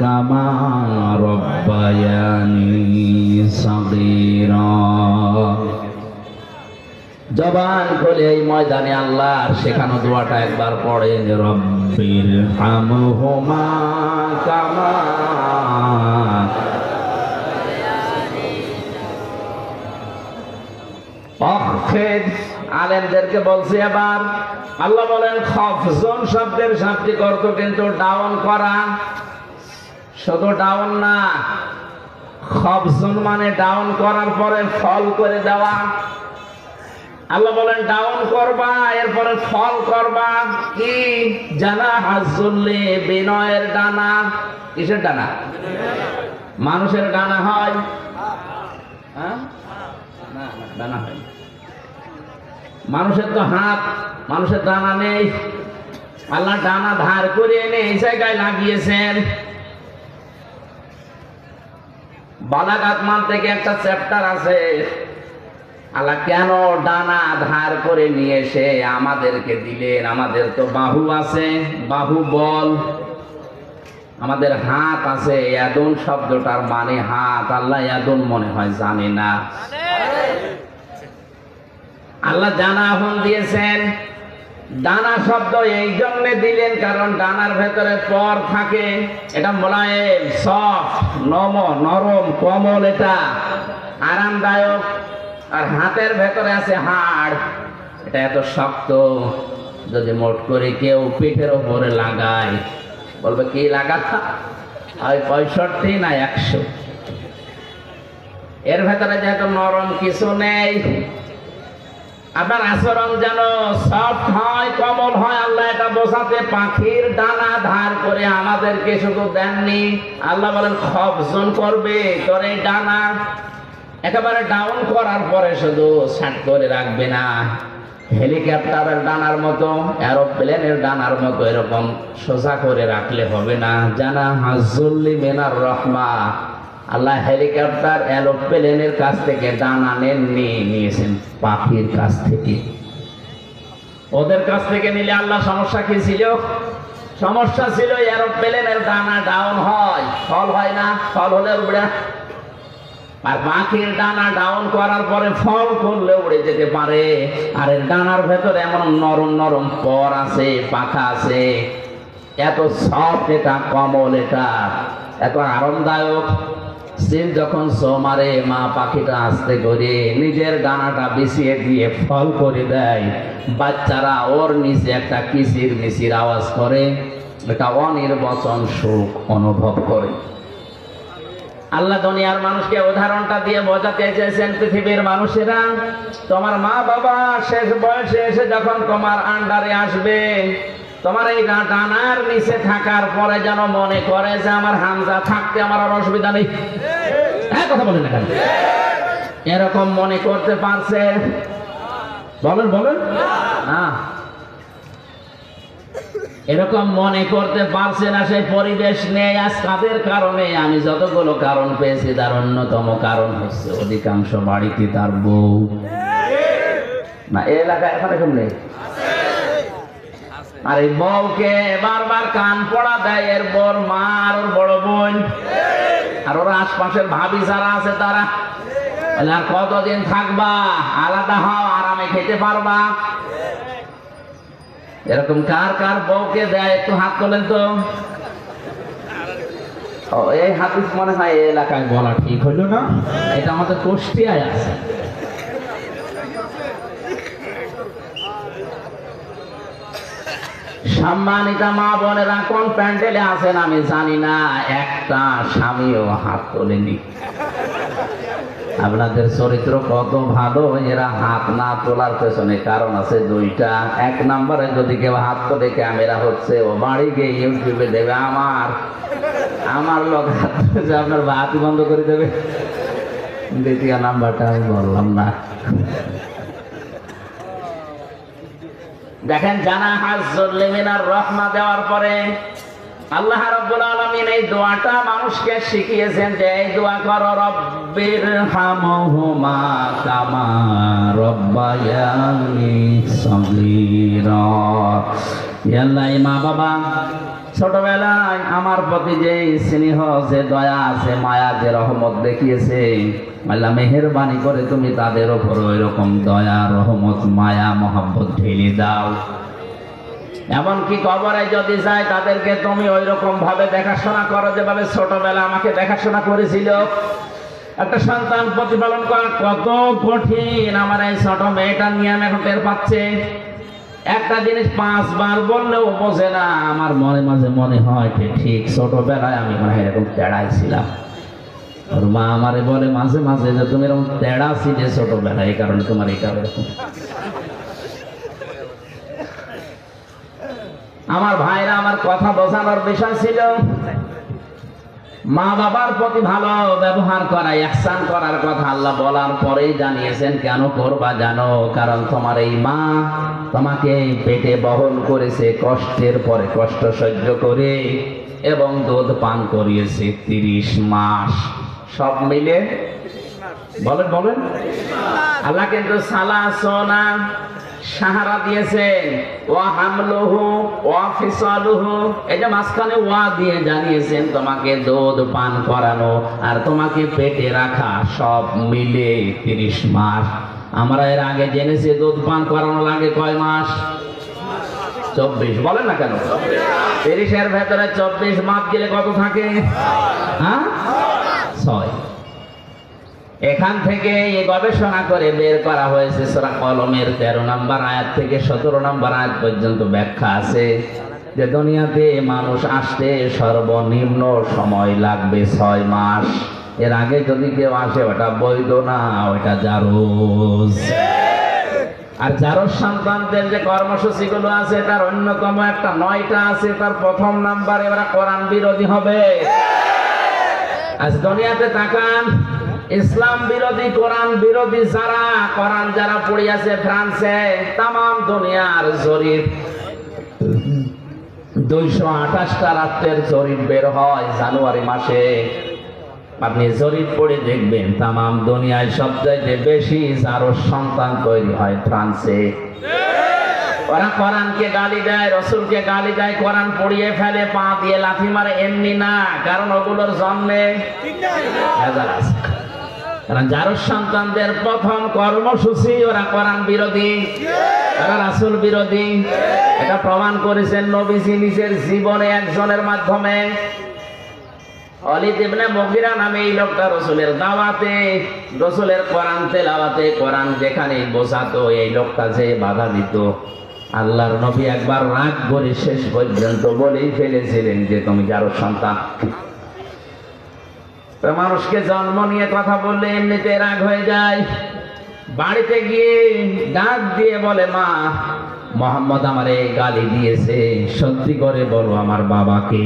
কামা রাব্বায়ানি সাগীরা। জবান খুলে এই ময়দানে আল্লাহর শেখানো দোয়াটা একবার পড়েন, রব্বিরহামহুমা কামা। আলেমদেরকে বলছি এবার, আল্লাহ বলেন খফজন শব্দের শাব্দিক অর্থ কিন্তু ডাউন করা, শুধু ডাউন না, খফজন মানে ডাউন করার পরে ফল করে দেওয়া। আল্লাহ বলেন ডাউন করবা, এরপরে ফল করবা। কি? জানাহাজ যুল্লি, বিনয়ের ডানা। কিসের ডানা? মানুষের ডানা হয়? হ্যাঁ, না ডানা হয়। মানুষের তো হাত, মানুষের ডানা নেই। আল্লাহ ডানা ধার করে এনে এই জায়গায় লাগিয়েছেন। বালাগাত মান থেকে একটা চ্যাপ্টার আছে, আল্লাহ কেন ডানা ধার করে নিয়ে এসে আমাদেরকে দিলেন। আমাদের তো বাহু আছে, বাহু বল। আমাদের হাত আছে, ইয়াদুন শব্দটার মানে হাত। আল্লাহ ইয়াদুন মনে হয় জানে না। আল্লাহ জানা এখন দিয়েছেন। ডানা শব্দ এই জন্য দিলেন কারণ ডানার ভেতরে পর থাকে। এটা মোলায়েম, সফট, নরম, কোমল, এটা আরামদায়ক। আর হাতের ভেতরে আছে হাড়, এটা এত শক্ত, যদি মোট করে কেউ পিঠের ওপরে লাগায় বলবে কি লাগাতা, ওই 65 না 100। এর ভেতরে যেহেতু নরম কিছু নেই, আপনার আচরণ যেন সফট হয়, কোমল হয়। আল্লাহ এটা বোঝাতে পাখির ডানা ধার করে আমাদেরকে শুধু দেননি, আল্লাহ বলেন খফজন করবে তোর এই ডানা। একেবারে ডাউন করার পরে শুধু সাট করে রাখবে না, হেলিকপ্টারের ডানার মতো, এরোপ্লেনের ডানার মতো এরকম সোজা করে রাখলে হবে না। জানাহাজ যুল্লি মিনার রাহমা। আল্লাহ হেলিকপ্টার এরোপ্লেনের কাছ থেকে ডানা নেননি, নিয়েছেন পাখির কাছ থেকে। ওদের কাছ থেকে নিলে আল্লাহ সমস্যা কি ছিল? সমস্যা ছিল এরোপ্লেনের ডানা ডাউন হয়, ফল হয় না, ফল হলে উড়ে। আর পাখির ডানা ডাউন করার পরে ফল করলে উড়ে যেতে পারে। আর এর ডানার ভেতরে এমন নরম নরম পর আছে, পাখা আছে, এত সফট, এটা কোমল, এটা এত আরামদায়ক। সিল যখন মারে, মা পাখিটা আস্তে করে নিজের ডানাটা বিছিয়ে দিয়ে ফল করে দেয়। বাচ্চারা ওর নিচে একটা কিচির মিচির আওয়াজ করে, এটা অনির্বচন সুখ অনুভব করে। আল্লাহ দুনিয়ার মানুষকে উদাহরণটা দিয়ে বোঝাতে চেয়েছেন, পৃথিবীর মানুষেরা তোমার মা বাবা শেষ বয়সে এসে যখন তোমার আন্ডারে আসবে, তোমার এই ডানার নিচে থাকার পরে যেন মনে করে যে আমার হামজা থাকতে আমার আর অসুবিধা নেই। হ্যাঁ, কথা বলেন না কেন? এরকম মনে করতে পারছে? বলেন বলেন না। এরকম মনে করতে পারছে না, সেই পরিবেশ নেই। আজ কাদের কারণে? আমি যতগুলো কারণ পেয়েছি তার অন্যতম কারণ হচ্ছে অধিকাংশ বাড়িতে তার বউ না। এলাকায় এখন এরকম নেই। আর এই বউকে বারবার কান পড়া দেয় এর বড় মা আর ওর বড় বোন, আর ওরা আশপাশের ভাবি যারা আছে তারা। আর কতদিন থাকবা? আলাদা হও, আরামে খেতে পারবা। এরকম কার কার বউকে দেয়? একটু হাত তোলেন তো। এই হাদিস মনে হয় এই এলাকায় বলা ঠিক হইল না, এটা আমাদের কুষ্টিয়ায় আছে। সম্মানিতা মা বোনেরা, কোন প্যান্ডেলে আছেন আমি জানি না, একটা স্বামীও হাত তোলেনি। আপনাদের চরিত্র কত ভালো, এরা হাত না তোলার পেছনে কারণ আছে দুইটা। এক নম্বরে যদি কেউ হাত তোলে ক্যামেরা হচ্ছে, ও বাড়ি গিয়ে ইউটিউবে দেবে আমার লোক হাত তুলেছে, আপনার হাতই বন্ধ করে দেবে। দ্বিতীয় নাম্বারটা আমি বললাম না। দেখেন, জানা হাজ্জুল মিনার রহমা দেওয়ার পরে আল্লাহ রাব্বুল আলামিন এই দোয়াটা মানুষকে শিখিয়েছেন যে এই দোয়া করো, রব্বির হামহুমা কামা রব্বায়ানি সগীরা। আল্লাহ, মা বাবা ছোটবেলায় আমার প্রতি যে স্নেহ, যে দয়া, যে মায়া, যে রহমত দেখিয়েছে, আল্লাহ মেহেরবানি করে তুমি তাদের ওপর ওই রকম দয়া, রহমত, মায়া, মহব্বত ঢেলে দাও। এমনকি কবরে যদি যায় তাদেরকে তুমি ওই রকম ভাবে দেখাশোনা করো যেভাবে ছোটবেলা আমাকে দেখাশোনা করেছিল। একটা সন্তান প্রতিপালন করা কত কঠিন আমার এই ছোট মেয়েটা নিয়ে আমি এখন টের পাচ্ছে। একটা জিনিস 5 বার বললেও বোঝে না। আমার মনে মাঝে মনে হয় ঠিক ছোটবেলায় আমি মনে হয় এরকম তেড়াই ছিলাম। ওর মা আমারে বলে মাঝে মাঝে যে তুমি এরকম তেড়া ছিলে ছোটবেলায়, এই কারণে তোমার এটা এরকম। আমার ভাইরা, আমার কথা বোঝানোর বিষয় ছিল মা বাবার প্রতি ভালো ব্যবহার করা, ইহসান করার কথা আল্লাহ বলার পরেই জানিয়েছেন কেন করবা জানো? কারণ তোমার এই মা তোমাকে পেটে বহন করেছে কষ্টের পরে কষ্ট সহ্য করে, এবং দুধ পান করিয়েছে 30 মাস। সব মিলে বলেন বলেন, আল্লাহ কিন্তু সালাসনা সাহারা দিয়েছেন, ওয়া হামলুহু ওয়া ফিসালুহু, এই যে মাঝখানে ওয়া দিয়ে জানিয়েছেন তোমাকে দুধ পান করানো আর তোমাকে পেটে রাখা, সব মিলে 30 মাস। আমরা এর আগে জেনেছি দুধ পান করানো লাগে কয় মাস? 24। বলেন না কেন? 30-এর ভেতরে 24 মাস গেলে কত থাকে? হ্যাঁ, 6। এখান থেকে এই গবেষণা করে বের করা হয়েছে সূরা কলমের 13 নম্বর আয়াত থেকে 17 নম্বর আয়াত পর্যন্ত ব্যাখ্যা আছে যে দুনিয়াতে মানুষ আসতে সর্বনিম্ন সময় লাগবে 6 মাস। এর আগে যদি কেউ আসে ওটা বৈধ না, ওটা জারজ। আর জারজ সন্তানদের যে কর্মসূচিগুলো আছে তার অন্যতম একটা 9টা আছে। তার প্রথম নাম্বারে ওরা কোরআন বিরোধী হবে। আজ দুনিয়াতে তাকান, ইসলাম বিরোধী, কোরআন বিরোধী যারা, কোরআন যারা পড়িয়াছে ফ্রান্সে, তাম দুনিয়ার জরিপ 228টা রাষ্ট্রের জরিপ বের হয় জানুয়ারি মাসে। আপনি জরিপ পড়ে দেখবেন তাম দুনিয়ায় সবচাইতে বেশি জারজ সন্তান তৈরি হয় ফ্রান্সে। ওরা কোরআনকে গালি দেয়, রসুলকে গালি দেয়, কোরআন পড়িয়ে ফেলে, পা দিয়ে লাথি মারে, এমনি না, কারণ ওগুলোর জন্মে ভেজাল আছে। কারণ জারজ সন্তানদের প্রথম কর্মসূচি ওরা কোরআন বিরোধী, ওরা রাসূল বিরোধী। এটা প্রমাণ করেছেন নবীজি নিজের জীবনে একজনের মাধ্যমে। ওয়ালিদ ইবনে মুগিরা নামে এই লোকটা রসুলের দাওয়াতে, রসুলের কোরআন তেলাওয়াতে, কোরআন যেখানে বোঝাতো এই লোকটা যে বাধা দিত। আল্লাহর নবী একবার রাগ করে শেষ পর্যন্ত বলেই ফেলেছিলেন যে তুমি জারজ সন্তান। মানুষকে জন্ম নিয়ে কথা বললে এমনিতে রাগ হয়ে যায়। বাড়িতে গিয়ে ডাক দিয়ে বলে, মা মোহাম্মদ আমারে গালি দিয়েছে, সত্যি করে বলো আমার বাবাকে।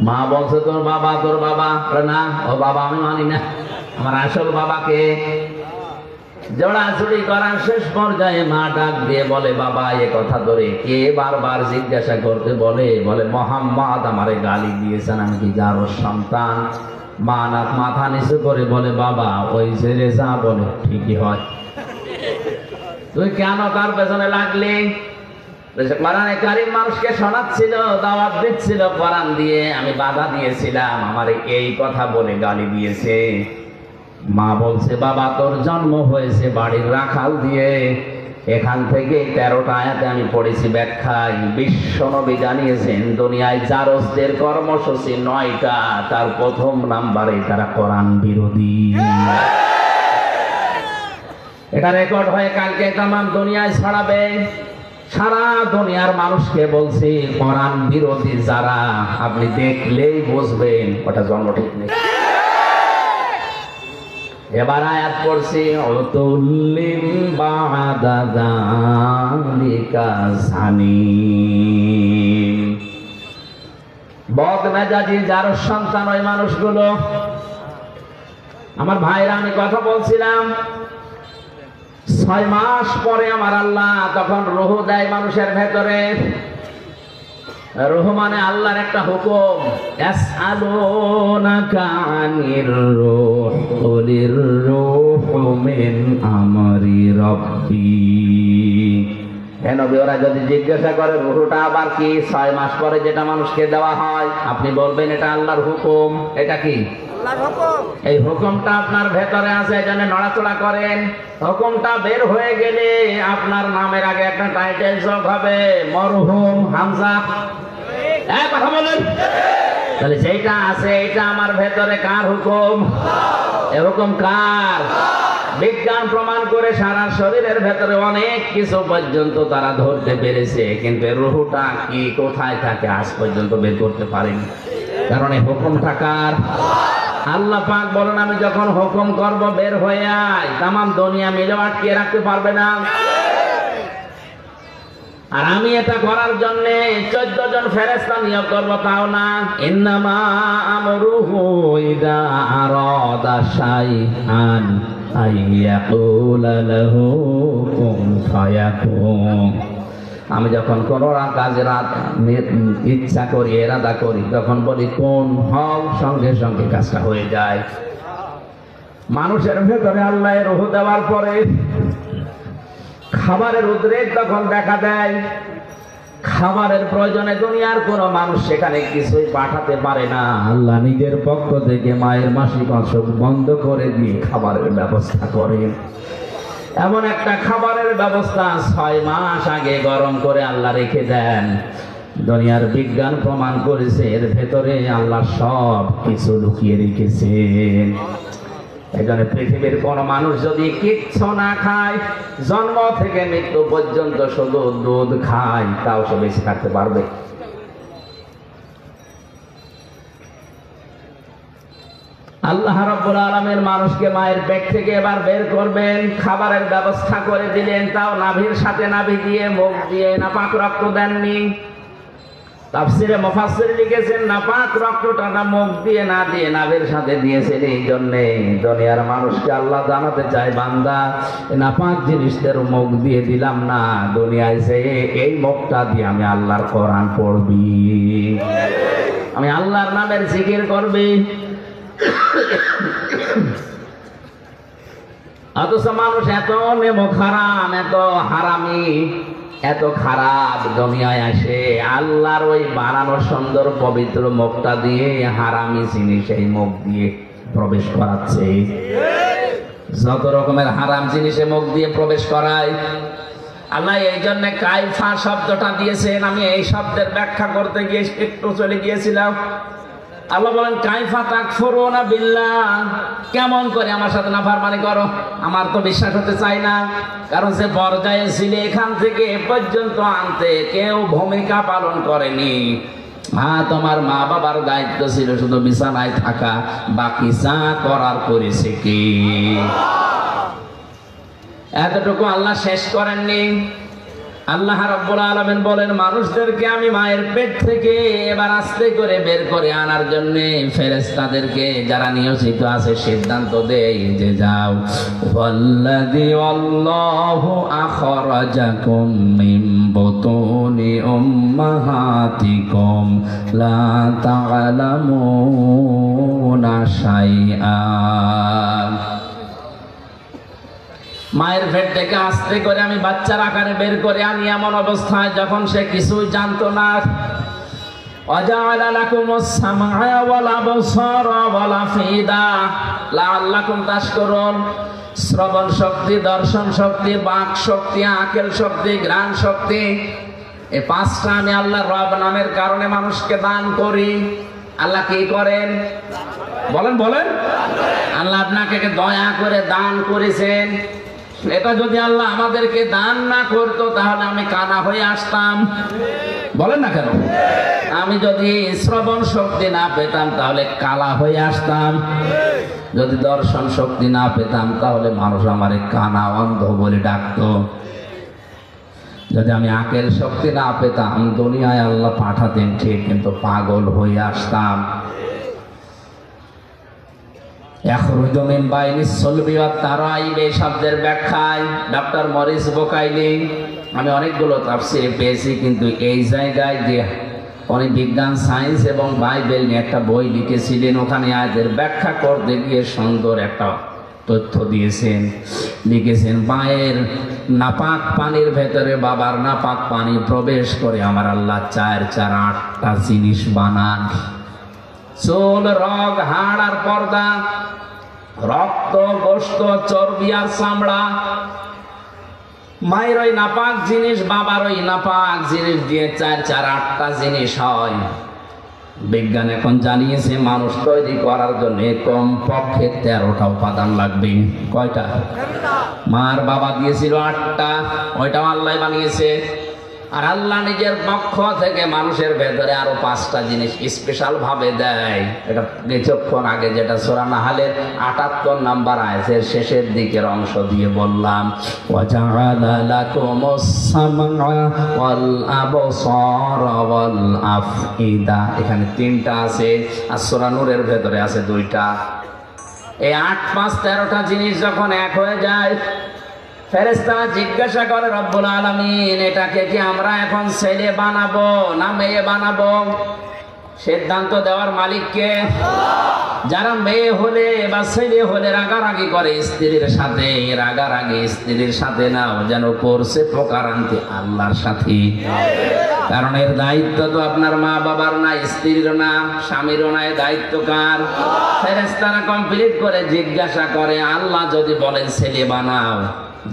মা বলছে তোর বাবা? তোর বাবা? না, ও বাবা আমি মানি না, আমার আসল বাবাকে। জোড়াজুড়ি করার শেষ পর্যায়ে মা ডাক দিয়ে বলে, বাবা এ কথা ধরে কে বারবার জিজ্ঞাসা করতে বলে মোহাম্মদ আমারে গালি দিয়েছেন, আমি কি জারজ সন্তান? মা মাথা নিচু করে বলে, বাবা ওই ছেলে যা বলে ঠিকই হয়, তুই কেন তার পেছনে লাগলি? কোরআনে কারীম মানুষকে শোনাচ্ছিল, দাওয়াত দিচ্ছিল কোরআন দিয়ে, আমি বাধা দিয়েছিলাম, আমার এই কথা বলে গালি দিয়েছে। মা বলছে, বাবা তোর জন্ম হয়েছে বাড়ির রাখাল দিয়ে। এখান থেকে 13টা আয়াতে আমি পড়েছি ব্যাখ্যায়, বিশ্বনবী জানিয়েছেন দুনিয়ায় জারজদের কর্মসূচি 9টা, তার প্রথম নাম্বারে তারা কোরআন বিরোধী। এটা রেকর্ড হয়ে কালকে তামাম দুনিয়ায় ছড়াবে। সারা দুনিয়ার মানুষকে বলছি কোরআন বিরোধী যারা, আপনি দেখলেই বুঝবেন ওটা জন্ম ঠিক নেই। এবার আয়াত পড়ছি উতুল্লিম বা'দা যালিকা জানিম। বদমেজাজি যার সন্তান ওই মানুষগুলো। আমার ভাইরা, আমি কথা বলছিলাম 6 মাস পরে আমার আল্লাহ তখন রূহ দেয় মানুষের ভেতরে। রূহ মানে আল্লাহর একটা হুকুম। ইয়াসআলুনাকা আনির রূহ কুলির রূহু মিন আমরি রাব্বি। হে নবী, ওরা যদি জিজ্ঞাসা করে রূহটা আবার কি, 6 মাস পরে যেটা মানুষকে দেওয়া হয়, আপনি বলবেন এটা আল্লাহর হুকুম। এটা কি? আল্লাহর হুকুম। এই হুকুমটা আপনার ভেতরে আছে, এজন্য নড়াচড়া করেন। হুকুমটা বের হয়ে গেলে আপনার নামের আগে একটা টাইটেল যোগ হবে, মরহুম হামজা। কথা বলেন। তাহলে যেটা আছে এটা আমার ভেতরে কার হুকুম? এই হুকুম কার? বিজ্ঞান প্রমাণ করে সারা শরীরের ভেতরে অনেক কিছু পর্যন্ত তারা ধরতে পেরেছে, কিন্তু রূহটা কি কোথায় থাকে আজ পর্যন্ত বের করতে পারেনি। কারণ এই হুকুমটা কার? আল্লাহ পাক বলেন, আমি যখন হুকুম করব বের হয়ে আয়, তামাম দুনিয়া মিলে আটকে রাখতে পারবে না। আর আমি এটা করার জন্য 14 জন ফেরেশতা নিয়োগ করব তাও না। ইন্নামা আমরুহু ইযা আরাদা শাইআন আইয়াকুলা লাহু কুন ফায়াকুন। আমি যখন কোন কাজের ইচ্ছা করি, ইরাদা করি, তখন বলি কোন হও, সঙ্গে সঙ্গে কাজটা হয়ে যায়। মানুষের ভেতরে আল্লাহ রূহ দেওয়ার পরে খাবারের উদ্রেক তখন দেখা দেয়। খাবারের প্রয়োজনে দুনিয়ার কোন মানুষ সেখানে কিছুই পাঠাতে পারে না। আল্লাহ নিজের পক্ষ থেকে মায়ের মাসিক অসুখ বন্ধ করে দিয়ে খাবারের ব্যবস্থা করেন। এমন একটা খাবারের ব্যবস্থা 6 মাস আগে গরম করে আল্লাহ রেখে দেন। দুনিয়ার বিজ্ঞান প্রমাণ করেছে এর ভেতরে আল্লাহ সব কিছু লুকিয়ে রেখেছেন। এখানে পৃথিবীর কোন মানুষ যদি কিচ্ছু না খায়, জন্ম থেকে মৃত্যু পর্যন্ত শুধু দুধ খায়, তাও সে বেঁচে থাকতে পারবে? আল্লাহ রাব্বুল আলামিন মানুষকে মায়ের পেট থেকে এবার বের করবেন, খাবারের ব্যবস্থা করে দিলেন, তাও নাভির সাথে নাভি দিয়ে, মুখ দিয়ে নাপাক রক্ত দেননি। তাফসিরে মুফাসসির লিখেছেন নাপাক রক্তটা না মুখ দিয়ে না দিয়ে নাভির সাথে দিয়েছেন। এই জন্যে দুনিয়ার মানুষকে আল্লাহ জানাতে চায়, বান্দা নাপাক জিনিসদের মুখ দিয়ে দিলাম না, দুনিয়ায় যে এই মুখটা দিয়ে আমি আল্লাহর কোরআন পড়বি, আমি আল্লাহর নামের জিকির করবি। অথচ মানুষ এত নেমো খারাম, এত হারামি, এত খারাপ দুনিয়ায় আসে আল্লাহর ওই বানানো সুন্দর পবিত্র মুখটা দিয়ে হারামি জিনিস এই মুখ দিয়ে প্রবেশ করাচ্ছে। যত রকমের হারাম জিনিসে মুখ দিয়ে প্রবেশ করায় আল্লাহ এই জন্য কাইফা শব্দটা দিয়েছেন। আমি এই শব্দের ব্যাখ্যা করতে গিয়ে একটু চলে গিয়েছিলাম। আল্লাহ বলেন কাইফা তাকফুরুনা বিল্লাহ, কেমন করে আমার সাথে নাফরমানি করো? আমার তো বিশ্বাস হতে চাই না, কারণ যে পর্যায়ে ছিলে এখান থেকে এ পর্যন্ত আনতে কেউ ভূমিকা পালন করেনি। তোমার মা বাবার দায়িত্ব ছিল শুধু বিছানায় থাকা, বাকি যা করার করেছে কি? এতটুকু আল্লাহ শেষ করেননি। আল্লাহ রাব্বুল আলামিন বলেন মানুষদেরকে আমি মায়ের পেট থেকে এবার আস্তে করে বের করে আনার জন্য ফেরেশতাদেরকে যারা নিয়োজিত আছে সিদ্ধান্ত দেই যে যাও, ওয়াল্লাযী আল্লাহু আখরাজাকুম মিন বুতুনি উম্মাহাতিকুম লা তা'লামুনা শাইআ। মায়ের পেট থেকে আস্তে করে আমি বাচ্চার আকারে বের করে আনি এমন অবস্থায় যখন সে কিছুই জানতো না। ওয়াজআলা লাকুমুস সামআ ওয়াল আবসারা ওয়াল আফইদা লাআল্লাকুম তাশকুরুন। শ্রবণ শক্তি, দর্শন শক্তি, বাক শক্তি, আকেল শক্তি, ঘ্রাণ শক্তি, এই 5টা আমি আল্লাহ রব নামের কারণে মানুষকে দান করি। আল্লাহ কি করেন বলেন? বলেন। আল্লাহ আপনাকে দয়া করে দান করেছেন। এটা যদি আল্লাহ আমাদেরকে দান না করতো তাহলে আমি কানা হয়ে আসতাম। বলেন না কেন? আমি যদি শ্রবণ শক্তি না পেতাম তাহলে কালা হয়ে আসতাম। যদি দর্শন শক্তি না পেতাম তাহলে মানুষ আমারে কানা অন্ধ বলে ডাকতো। যদি আমি আকেল শক্তি না পেতাম দুনিয়ায় আল্লাহ পাঠাতেন ঠিক, কিন্তু পাগল হয়ে আসতাম। ইয়াখরুজু মিন বাইনিস সুলবি ওয়াত তারাইব এই শব্দের ব্যাখ্যায় ডক্টর মরিস বোকাইলি আমি অনেকগুলো তাফসীরে পেয়েছি, কিন্তু এই জায়গায় যে উনি বিজ্ঞান সায়েন্স এবং বাইবেল নিয়ে একটা বই লিখেছিলেন, ওখানে আয়াতের ব্যাখ্যা করতে গিয়ে সুন্দর একটা তথ্য দিয়েছেন। লিখেছেন মায়ের নাপাক পানির ভেতরে বাবার নাপাক পানি প্রবেশ করে আমার আল্লাহ 4-8টা জিনিস বানান। চুল, রগ, হাড় আর পর্দা, রক্ত, গোশত, চর্বি আর চামড়া। মায়ের ওই নাপাক জিনিস বাবার ওই নাপাক জিনিস দিয়ে 4-8টা জিনিস হয়। বিজ্ঞান এখন জানিয়েছে মানুষ তৈরি করার জন্য কমপক্ষে 13টা উপাদান লাগবে। কয়টা? মার বাবা দিয়েছিল 8টা, ওইটাও আল্লাহ বানিয়েছে। আর আল্লাহ নিজের পক্ষ থেকে মানুষের ভেতরে আরো 5টা জিনিস স্পেশাল ভাবে দেয়। এটা কিছুক্ষণ আগে যেটা সূরা নাহলের 78 নম্বর আয়াতের শেষের দিকের অংশ দিয়ে বললাম, ওয়াজআলা লাকুমুস সামআ ওয়াল আবসারা ওয়াল আফইদা। এখানে 3টা আছে, আর সূরা নূরের ভেতরে আছে 2টা। এই 8, 5, 13টা জিনিস যখন এক হয়ে যায়, ফেরেশতারা জিজ্ঞাসা করে রব্বুল আলামিন এটাকে কি আমরা এখন ছেলে বানাবো না মেয়ে বানাবো? সিদ্ধান্ত দেওয়ার মালিক কে? যারা মেয়ে হলে বা ছেলে হলে রাগারাগি করে স্ত্রীর সাথে, রাগারাগি স্ত্রীর সাথে না, ও যেন করছে প্রকারান্তি আল্লাহর সাথে। কারণ এর দায়িত্ব তো আপনার মা বাবার না, স্ত্রীর না, স্বামীরও না, দায়িত্ব কার? ফেরেশতারা কমপ্লিট করে জিজ্ঞাসা করে আল্লাহ যদি বলেন ছেলে বানাও,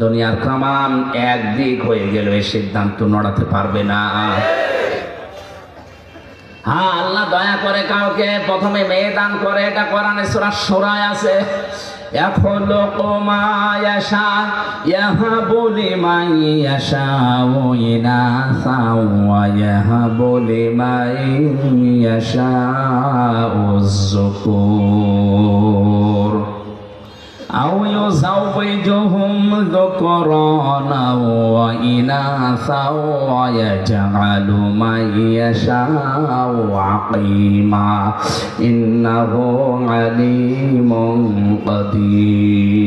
দুনিয়ার তামাম একদিক হয়ে গেল, এই সিদ্ধান্ত নড়াতে পারবে না। হ্যাঁ, আল্লাহ দয়া করে কাউকে প্রথমে মেয়ে দান করে, এটা কোরআনে সূরা শূরায় আছে। ইয়াখলুকু মা ইয়াশা ইয়াহাবু লিমান ইয়াশাউ ইনাসা ওয়া ইয়াহাবু লিমান ইয়াশাউ যুকুর আও ইউযাওবিজুহুম যুকরানা ওয়া ইনাসা ওয়া ইয়াজআলু মান ইয়াশাউ আকিমা ইন্নাহু আলিমুন কাদির।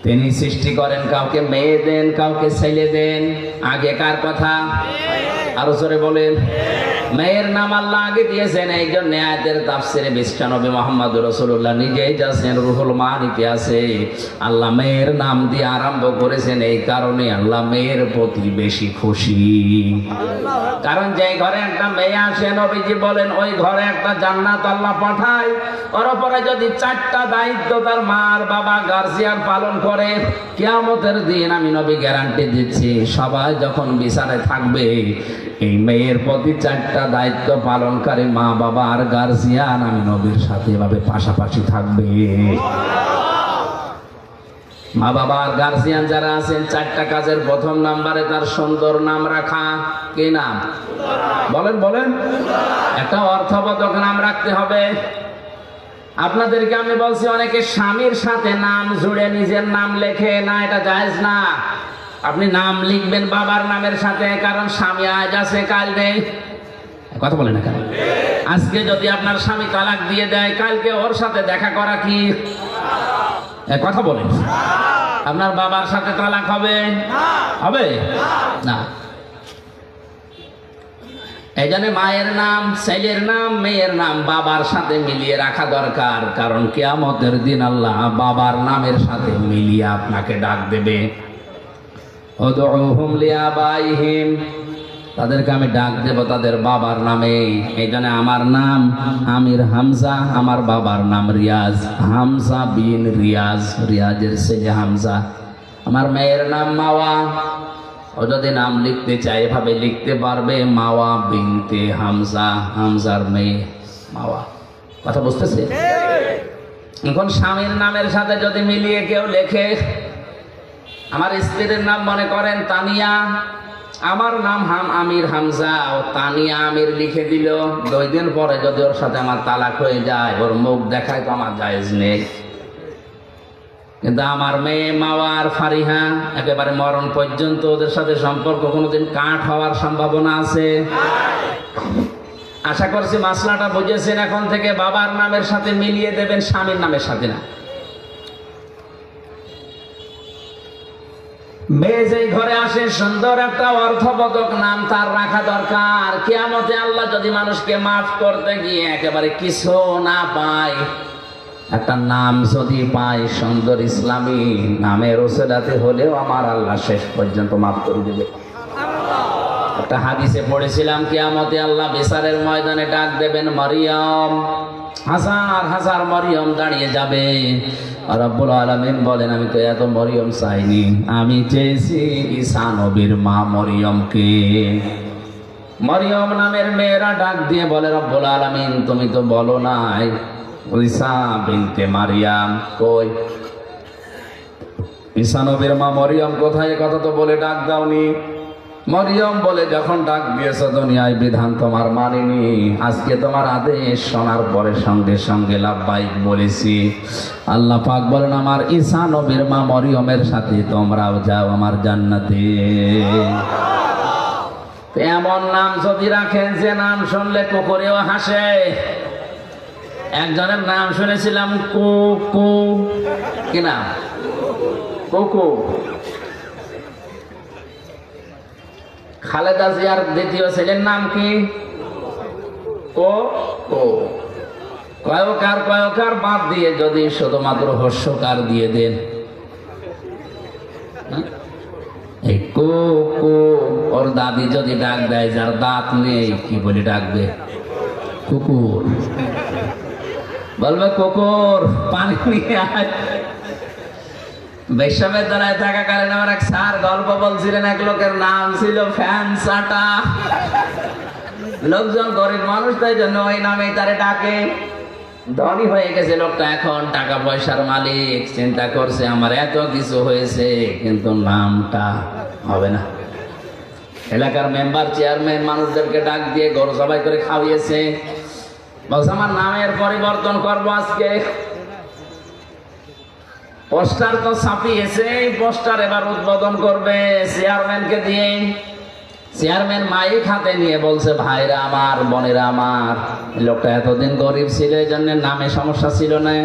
তিনি সৃষ্টি করেন, কাউকে মেয়ে দেন, কাউকে ছেলে দেন। আগে কার কথা? আরো জোরে বলেন। মেয়ের নাম আল্লাহ আগে দিয়েছেন, এই জন্য আয়াতের তাফসিরে বিশ্বনবী মুহাম্মদুর রাসূলুল্লাহ নিজেই যাচ্ছেন, রুহুল মানিতে আছে আল্লাহ মেয়ের নাম দিয়ে আরম্ভ করেছেন। এই কারণে আল্লাহ মেয়ের প্রতি বেশি খুশি। কারণ যে ঘরে একটা মেয়ে আসে, নবীজি বলেন ওই ঘরে একটা জান্নাত আল্লাহ পাঠায়। ওর উপরে যদি 4টা দায়িত্ব তার মার বাবা গার্জিয়ান পালন করে, কিয়ামতের দিন আমি নবী গ্যারান্টি দিচ্ছি, সবাই যখন বিচারে থাকবে এই মেয়ের প্রতি 4টা দায়িত্ব পালনকারী মা বাবা আর গার্জিয়ান আমি নবীর সাথে এভাবে পাশাপাশি থাকবে। মা বাবা আর গার্জিয়ান যারা আছেন, 4টা কাজের প্রথম নাম্বারে তার সুন্দর নাম রাখা। কি নাম? বলেন বলেন। একটা অর্থবোধক নাম রাখতে হবে। আপনাদেরকে আমি বলছি, অনেকে স্বামীর সাথে নাম জুড়ে নিজের নাম লেখে না, এটা জায়েজ না। আপনি নাম লিখবেন বাবার নামের সাথে, কারণ স্বামী আজ আছে কাল নেই। কথা বলে না কেন? আজকে যদি আপনার স্বামী তালাক দিয়ে দেয়, কালকে ওর সাথে দেখা করা কি কথা বলেন? আপনার বাবার সাথে তালাক হবে? হবে না। এই জন্য মায়ের নাম, ছেলের নাম, মেয়ের নাম বাবার সাথে মিলিয়ে রাখা দরকার। কারণ কিয়ামতের দিন আল্লাহ বাবার নামের সাথে মিলিয়ে আপনাকে ডাক দেবে। উদউহুম লিআবাইহিম, তাদেরকে আমি ডাক দেব তাদের বাবার নামে। এই জন্য আমার নাম আমির হামজা, আমার বাবার নাম রিয়াজ, হামজা বিন রিয়াজ, রিয়াজের ছেলে হামজা। আমার মেয়ের নাম মাওয়া, ও যদি নাম লিখতে চায় এভাবে লিখতে পারবে, মাওয়া বিনতে হামজা, হামজার মেয়ে মাওয়া। কথা বুঝতেছে? এখন স্বামীর নামের সাথে যদি মিলিয়ে কেউ লেখে, আমার স্ত্রীর নাম মনে করেন তানিয়া, আমার নাম আমির হামজা, ও তানিয়া আমির লিখে দিল, 2 দিন পরে যদি ওর সাথে আমার তালাক হয়ে যায়, ওর মুখ দেখায় তো আমার জায়েজ নেই। কিন্তু আমার মেয়ে মাওয়ার ফারিহা একেবারে মরণ পর্যন্ত ওদের সাথে সম্পর্ক কোনোদিন কাট হওয়ার সম্ভাবনা আছে। আশা করছি মাসলাটা বুঝেছেন। এখন থেকে বাবার নামের সাথে মিলিয়ে দেবেন, স্বামীর নামের সাথে না। মেয়ে যেই ঘরে আসে সুন্দর একটা অর্থবোধক নাম তার রাখা দরকার। কিয়ামতে আল্লাহ যদি মানুষকে মাফ করতে গিয়ে একেবারে কিছু না পায়, একটা নাম যদি পায় সুন্দর ইসলামী নামের ওসিলাতে হলেও আমার আল্লাহ শেষ পর্যন্ত মাফ করে দেবে। একটা হাদিসে পড়েছিলাম কিয়ামতে আল্লাহ বিচারের ময়দানে ডাক দেবেন মরিয়ম, হাজার হাজার মরিয়ম দাঁড়িয়ে যাবে। রব্বুল আলামিন বলেন, আমি তো এত মরিয়ম চাইনি, আমি চেয়েছি ঈসা নবীর মা মরিয়মকে। মরিয়ম নামের মেয়েরা ডাক দিয়ে বলে, রব্বুল আলামিন তুমি তো বলো নাই ঈসা বিনতে মারিয়াম কই, ঈসা নবীর মা মরিয়ম কোথায়, কথা তো বলে ডাক দাওনি। মরিয়ম বলে, যখন ডাক দিয়েছো দুনিয়ায় বিধান তোমার মানিনি, আজকে তোমার আদেশ শোনার পরে সঙ্গে সঙ্গে লাব্বাইক বলেছি। আল্লাহ পাক বলেন, আমার ঈসা নবীর মা মরিয়মের সাথে তোমরাও যাও আমার জান্নাতে। এমন নাম যদি রাখেন যে নাম শুনলে কুকুরেও হাসে। একজনের নাম শুনেছিলাম কুকু, কি নাম? কুকু। খালেদা জিয়ার দ্বিতীয় ছেলের নাম কি? কয়কার বাদ দিয়ে যদি শুধুমাত্র হর্ষকার দিয়ে দেন, এই কুকু, ওর দাদি যদি ডাক দেয় যার দাঁত নেই, কি বলে ডাকবে? কুকুর। বলবে কুকুর পানি নিয়ে আয়। বিশ্ববিদ্যালয়ে থাকাকালীন আমার এক স্যার গল্প বলছিলেন, এক লোকের নাম ছিল ফ্যান চাটা। লোকজন গরিব মানুষ, তাই জন্য ওই নামে তারে ডাকে। ধনী হয়ে গেছে লোকটা, এখন টাকা পয়সার মালিক, চিন্তা করছে আমার এত কিছু হয়েছে কিন্তু নামটা হবে না। এলাকার মেম্বার চেয়ারম্যান মানুষদেরকে ডাক দিয়ে গরু জবাই করে খাওয়িয়েছে। বলছে আমার নামের পরিবর্তন করবো আজকে। পোস্টার তো ছাপিয়েছে, পোস্টার এবার উদ্বোধন করবে চেয়ারম্যানকে দিয়ে। চেয়ারম্যান মাইক হাতে নিয়ে বলছে, ভাইরা আমার, বোনেরা আমার, লোকটা এতদিন গরিব ছিল, এই জন্য নামে সমস্যা ছিল না,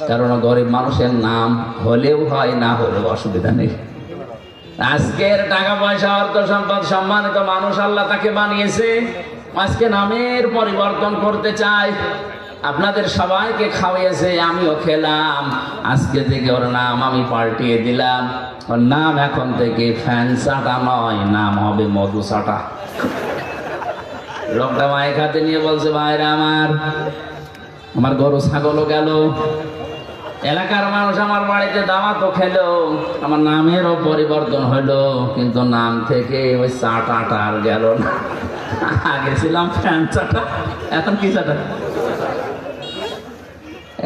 কারণ গরিব মানুষের নাম হলেও হয়, না হলেও অসুবিধা নেই। আজকের টাকা পয়সা অর্থ সম্পদ সম্মানিত মানুষ আল্লাহ তাকে বানিয়েছে, আজকে নামের পরিবর্তন করতে চায়। আপনাদের সবাইকে খাওয়াইয়েছে, আমিও খেলাম, আজকে থেকে ওর নাম আমি পাল্টিয়ে দিলাম। ওর নাম এখন থেকে ফ্যান চাটা নয়, নাম হবে মধু চাটা। লোকটা মায়ের হাতে নিয়ে বলছে, ভাইরা আমার গরু ছাগলও গেল, এলাকার মানুষ আমার বাড়িতে দাওয়াতও খেলো, আমার নামেরও পরিবর্তন হলো, কিন্তু নাম থেকে ওই চাটাটা আর গেল না। আগে ছিলাম ফ্যান চাটা, এখন কি চাটা?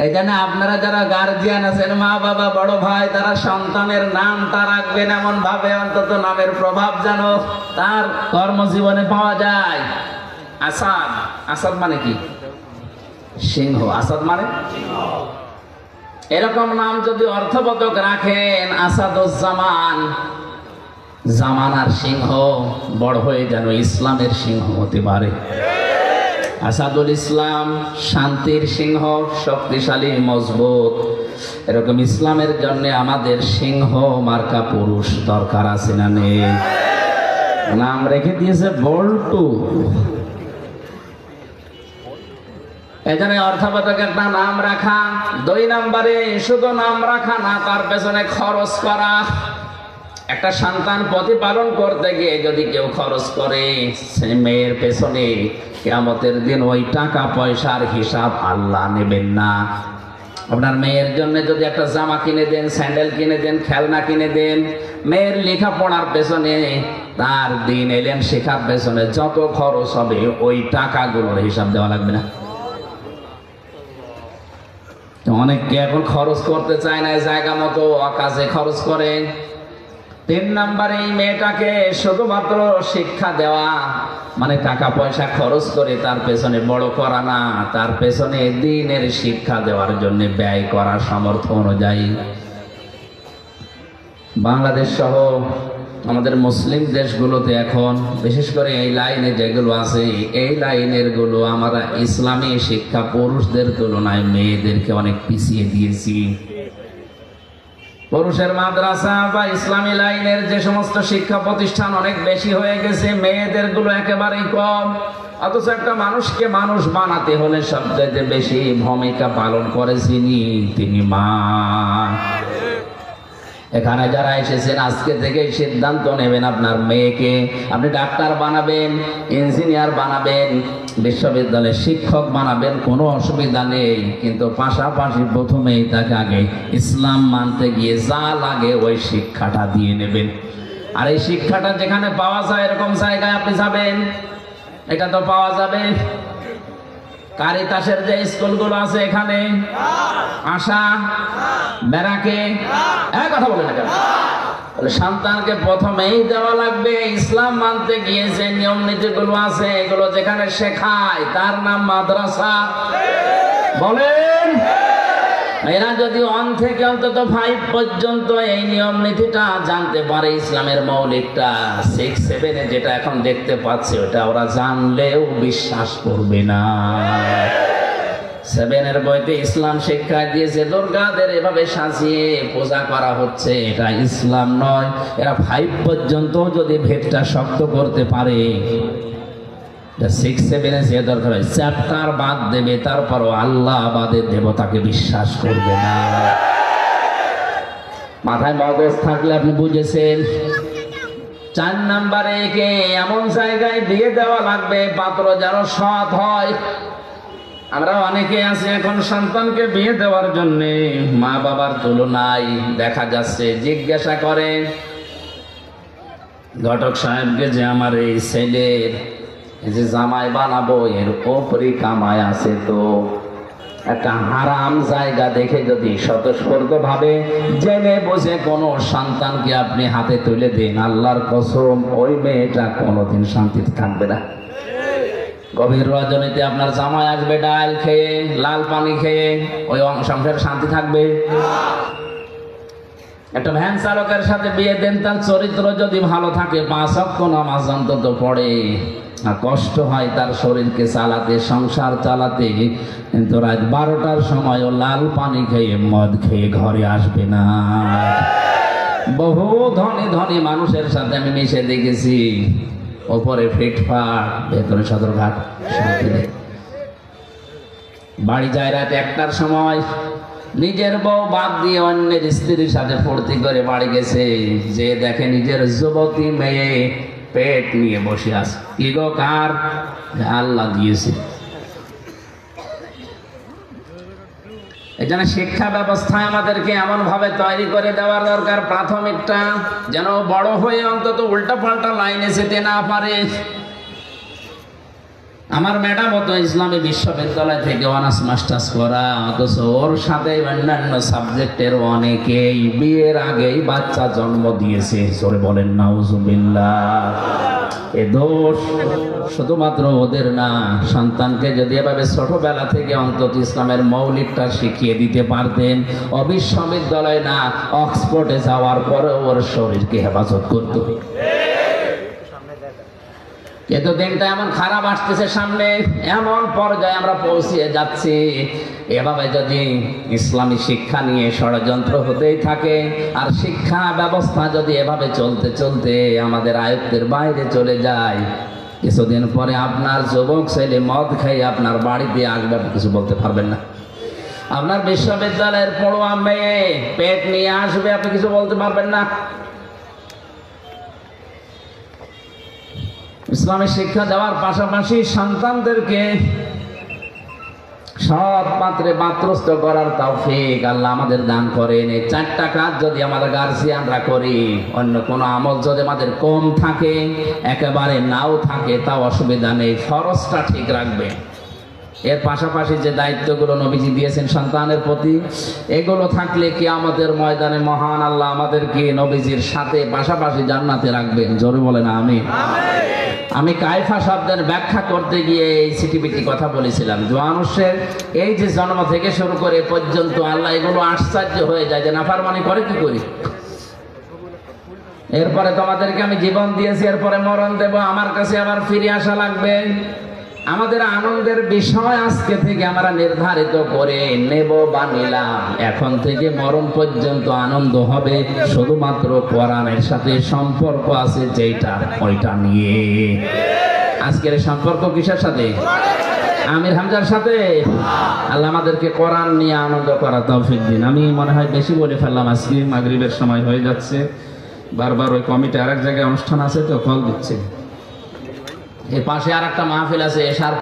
এখানে আপনারা যারা গার্জিয়ান আছেন, মা বাবা বড় ভাই, তারা সন্তানের নামটা রাখবেন এমন ভাবে, অন্তত নামের প্রভাব যেন তার কর্মজীবনে পাওয়া যায়। আসাদ, আসাদ মানে কি? সিংহ। আসাদ মানে এরকম নাম যদি অর্থবোধক রাখেন, আসাদুজ্জামান, জামানার সিংহ বড় হয়ে যেন ইসলামের সিংহ হতে পারে। আসাদুল ইসলাম, শান্তির সিংহ, শক্তিশালী মজবুত। এরকম ইসলামের জন্য আমাদের সিংহ মার্কা পুরুষ দরকার আছে না নেই? নাম রেখে দিয়েছে বল্টু। এখানে অর্থবোধক একটা নাম রাখা। 2 নম্বরে শুধু নাম রাখা না, তার পেছনে খরচ করা। একটা সন্তান প্রতিপালন করতে গিয়ে যদি কেউ খরচ করে, সে মেয়ের পেছনে কিয়ামতের দিন ওই টাকা পয়সার হিসাব আল্লাহ নেবেন না। আপনার মেয়ের জন্য যদি একটা জামা কিনে দেন, স্যান্ডেল কিনে দেন, খেলনা কিনে দেন, মেয়ের লেখাপড়ার পেছনে, তার দিন এলেন শেখার পেছনে যত খরচ হবে, ওই টাকাগুলোর হিসাব দেওয়া লাগবে না। অনেককে এখন খরচ করতে চায় না, জায়গা মতো কাজে খরচ করে। 3 নম্বরে এই মেয়েটাকে শুধুমাত্র শিক্ষা দেওয়া, মানে টাকা পয়সা খরচ করে তার পেছনে বড় করা না, তার পেছনে দ্বীনের শিক্ষা দেওয়ার জন্য ব্যয় করা সামর্থ্য অনুযায়ী। বাংলাদেশ সহ আমাদের মুসলিম দেশগুলোতে এখন বিশেষ করে এই লাইনে যেগুলো আছে, এই লাইনের গুলো আমরা ইসলামী শিক্ষা পুরুষদের তুলনায় মেয়েদেরকে অনেক পিছিয়ে দিয়েছি। পুরুষের মাদ্রাসা বা ইসলামী লাইনের যে সমস্ত শিক্ষা প্রতিষ্ঠান অনেক বেশি হয়ে গেছে, মেয়েদের গুলো একেবারেই কম। অথচ একটা মানুষকে মানুষ বানাতে হলে সবচেয়ে বেশি ভূমিকা পালন করেছিনি তিনি মা। এখানে যারা এসেছেন আজকে থেকে সিদ্ধান্ত নেবেন আপনার মেয়েকে আপনি ডাক্তার বানাবেন, ইঞ্জিনিয়ার বানাবেন, বিশ্ববিদ্যালয়ের শিক্ষক বানাবেন, কোনো অসুবিধা নেই। কিন্তু পাশাপাশি প্রথমেই তাকে আগে ইসলাম মানতে গিয়ে যা লাগে ওই শিক্ষাটা দিয়ে নেবেন। আর এই শিক্ষাটা যেখানে পাওয়া যায় এরকম জায়গায় আপনি যাবেন, এটা তো পাওয়া যাবে। কারিতাসের যে স্কুলগুলো আছে এখানে, আশা, ব্যারাকে, কথা বলে না কেন? সন্তানকে প্রথমেই দেওয়া লাগবে ইসলাম মানতে গিয়ে যে নিয়ম নীতিগুলো আছে এগুলো যেখানে শেখায় তার নাম মাদ্রাসা। বলেন, এরা যদি 1 থেকে অন্তত 5 পর্যন্ত এই নিয়ম নীতিটা জানতে পারে, ইসলামের মৌলিকটা 6, 7 যেটা এখন দেখতে পাচ্ছে ওটা ওরা জানলেও বিশ্বাস করবে না। 7 বইতে ইসলাম শিক্ষা দিয়েছে দুর্গাদের এভাবে সাজিয়ে পূজা করা হচ্ছে, এটা ইসলাম নয়। এরা 5 পর্যন্ত যদি ভেদটা শক্ত করতে পারে, 6, 7 যে দরকার হয় চ্যাপ্টার বাদ দেবে, তারপরও আল্লাহ বাদে দেবতাকে বিশ্বাস করবে না। মাথায় মগজ থাকলে আপনি বুঝেছেন। 4 নম্বরে একে এমন জায়গায় বিয়ে দেওয়া লাগবে পাত্র যেন সৎ হয়। আমরা অনেকে আছি এখন সন্তানকে বিয়ে দেওয়ার জন্য মা বাবার তুলনায় দেখা যাচ্ছে জিজ্ঞাসা করে ঘটক সাহেবকে যে আমার এই ছেলের যে জামাই বানাবো এর ওপরই কামাই আছে, তো একটা হারাম জায়গা দেখে যদি স্বতঃস্ফূর্ত ভাবে জেনে বুঝে কোনো সন্তানকে আপনি হাতে তুলে দেন, আল্লাহর কসম ওই মেয়েটা কোনোদিন শান্তিতে থাকবে না। গভীর রজনীতে আপনার জামাই আসবে ডাল খেয়ে, লাল পানি খেয়ে, ওই সংসারে শান্তি থাকবে? একটা ভ্যান চালকের সাথে বিয়ে দেন, তার চরিত্র যদি ভালো থাকে, 5 ওয়াক্ত নামাজ অন্তত পড়ে, আর কষ্ট হয় তার শরীরকে চালাতে, সংসার চালাতে, কিন্তু রাত 12টার সময় ও লাল পানি খেয়ে মদ খেয়ে ঘরে আসবে না। বহু ধনী ধনী মানুষের সাথে আমি মিশে দেখেছি, ওপরে ফিটফাট, ভেতরে সদরঘাট, শান্তি নেই। বাড়ি যায় রাত 1টার সময়, নিজের বউ বাদ দিয়ে অন্যের স্ত্রীর সাথে ফুর্তি করে বাড়ি গেছে, যে দেখে নিজের যুবতী মেয়ে পেট নিয়ে বসে আছে। কি গো, কার? আল্লাহ দিয়েছে। এজন্য শিক্ষা ব্যবস্থায় আমাদেরকে এমন ভাবে তৈরি করে দেওয়ার দরকার, প্রাথমিকটা যেন বড় হয়ে অন্তত উল্টা পাল্টা লাইনে যেতে না পারে। আমার ম্যাডাম তো ইসলামী বিশ্ববিদ্যালয় থেকে অনার্স মাস্টার্স করা, অথচ ওর সাথে অন্যান্য সাবজেক্টের অনেকেই বিয়ের আগেই বাচ্চা জন্ম দিয়েছে। জোরে বলেন নাউজুবিল্লাহ। এ দোষ শুধুমাত্র ওদের না, সন্তানকে যদি এভাবে ছোটবেলা থেকে অন্তত ইসলামের মৌলিকটা শিখিয়ে দিতে পারতেন, বিশ্ববিদ্যালয় না অক্সফোর্ডে যাওয়ার পরে ওর শরীরকে হেফাজত করত। কিন্তু দিনটা এমন খারাপ আসতেছে সামনে, এমন পর্যায়ে আমরা পৌঁছে যাচ্ছি, এভাবে যদি ইসলামী শিক্ষা নিয়ে ষড়যন্ত্র হতেই থাকে আর শিক্ষা ব্যবস্থা যদি এভাবে চলতে চলতে আমাদের আয়ত্তের বাইরে চলে যায়, কিছুদিন পরে আপনার যুবক ছেলে মদ খেয়ে আপনার বাড়িতে আসবে, আপনি কিছু বলতে পারবেন না। আপনার বিশ্ববিদ্যালয়ের পড়ুয়া মেয়ে পেট নিয়ে আসবে, আপনি কিছু বলতে পারবেন না। ইসলামী শিক্ষা দেওয়ার পাশাপাশি সন্তানদেরকে সৎ পাত্রে পাত্রস্থ করার তৌফিক আল্লাহ আমাদের দান করেন। এই 4টা কাজ যদি আমাদের গার্জিয়ানরা করি, অন্য কোনো আমল যদি আমাদের কম থাকে, একেবারে নাও থাকে, তাও অসুবিধা নেই, ফরজটা ঠিক রাখবে। এর পাশাপাশি যে দায়িত্বগুলো নবীজি দিয়েছেন সন্তানের প্রতি, এগুলো থাকলে কিয়ামতের ময়দানে মহান আল্লাহ আমাদেরকে নবীজির সাথে পাশাপাশি জান্নাতে রাখবেন। জোরে বলেন আমিন। আমি কায়ফা শব্দের ব্যাখ্যা করতে গিয়ে এই সিটিপিটি কথা বলেছিলাম। মানুষের এই যে জন্ম থেকে শুরু করে পর্যন্ত আল্লাহ এগুলো আশ্চর্য হয়ে যায় যে নাফরমানি করে কি করি। এরপরে তোমাদেরকে আমি জীবন দিয়েছি, এরপরে মরণ দেব, আমার কাছে আবার ফিরে আসা লাগবে। আমাদের আনন্দের বিষয় আজকে থেকে আমরা নির্ধারিত করে নেব বা নিলাম, এখন থেকে মরণ পর্যন্ত আনন্দ হবে শুধুমাত্র কোরআনের সাথে সম্পর্ক আছে যেটা, ওইটা নিয়ে। আজকের সম্পর্ক কিসের সাথে? আমির হামজার সাথে। আল্লাহ আমাদেরকে কোরআন নিয়ে আনন্দ করা তৌফিক দিন। আমি মনে হয় বেশি বলে ফেললাম, আজকে মাগরিবের সময় হয়ে যাচ্ছে। বারবার ওই কমিটি আরেক জায়গায় অনুষ্ঠান আছে তো কল দিচ্ছে। এর পাশে আর একটা মাহফিল আছে এশার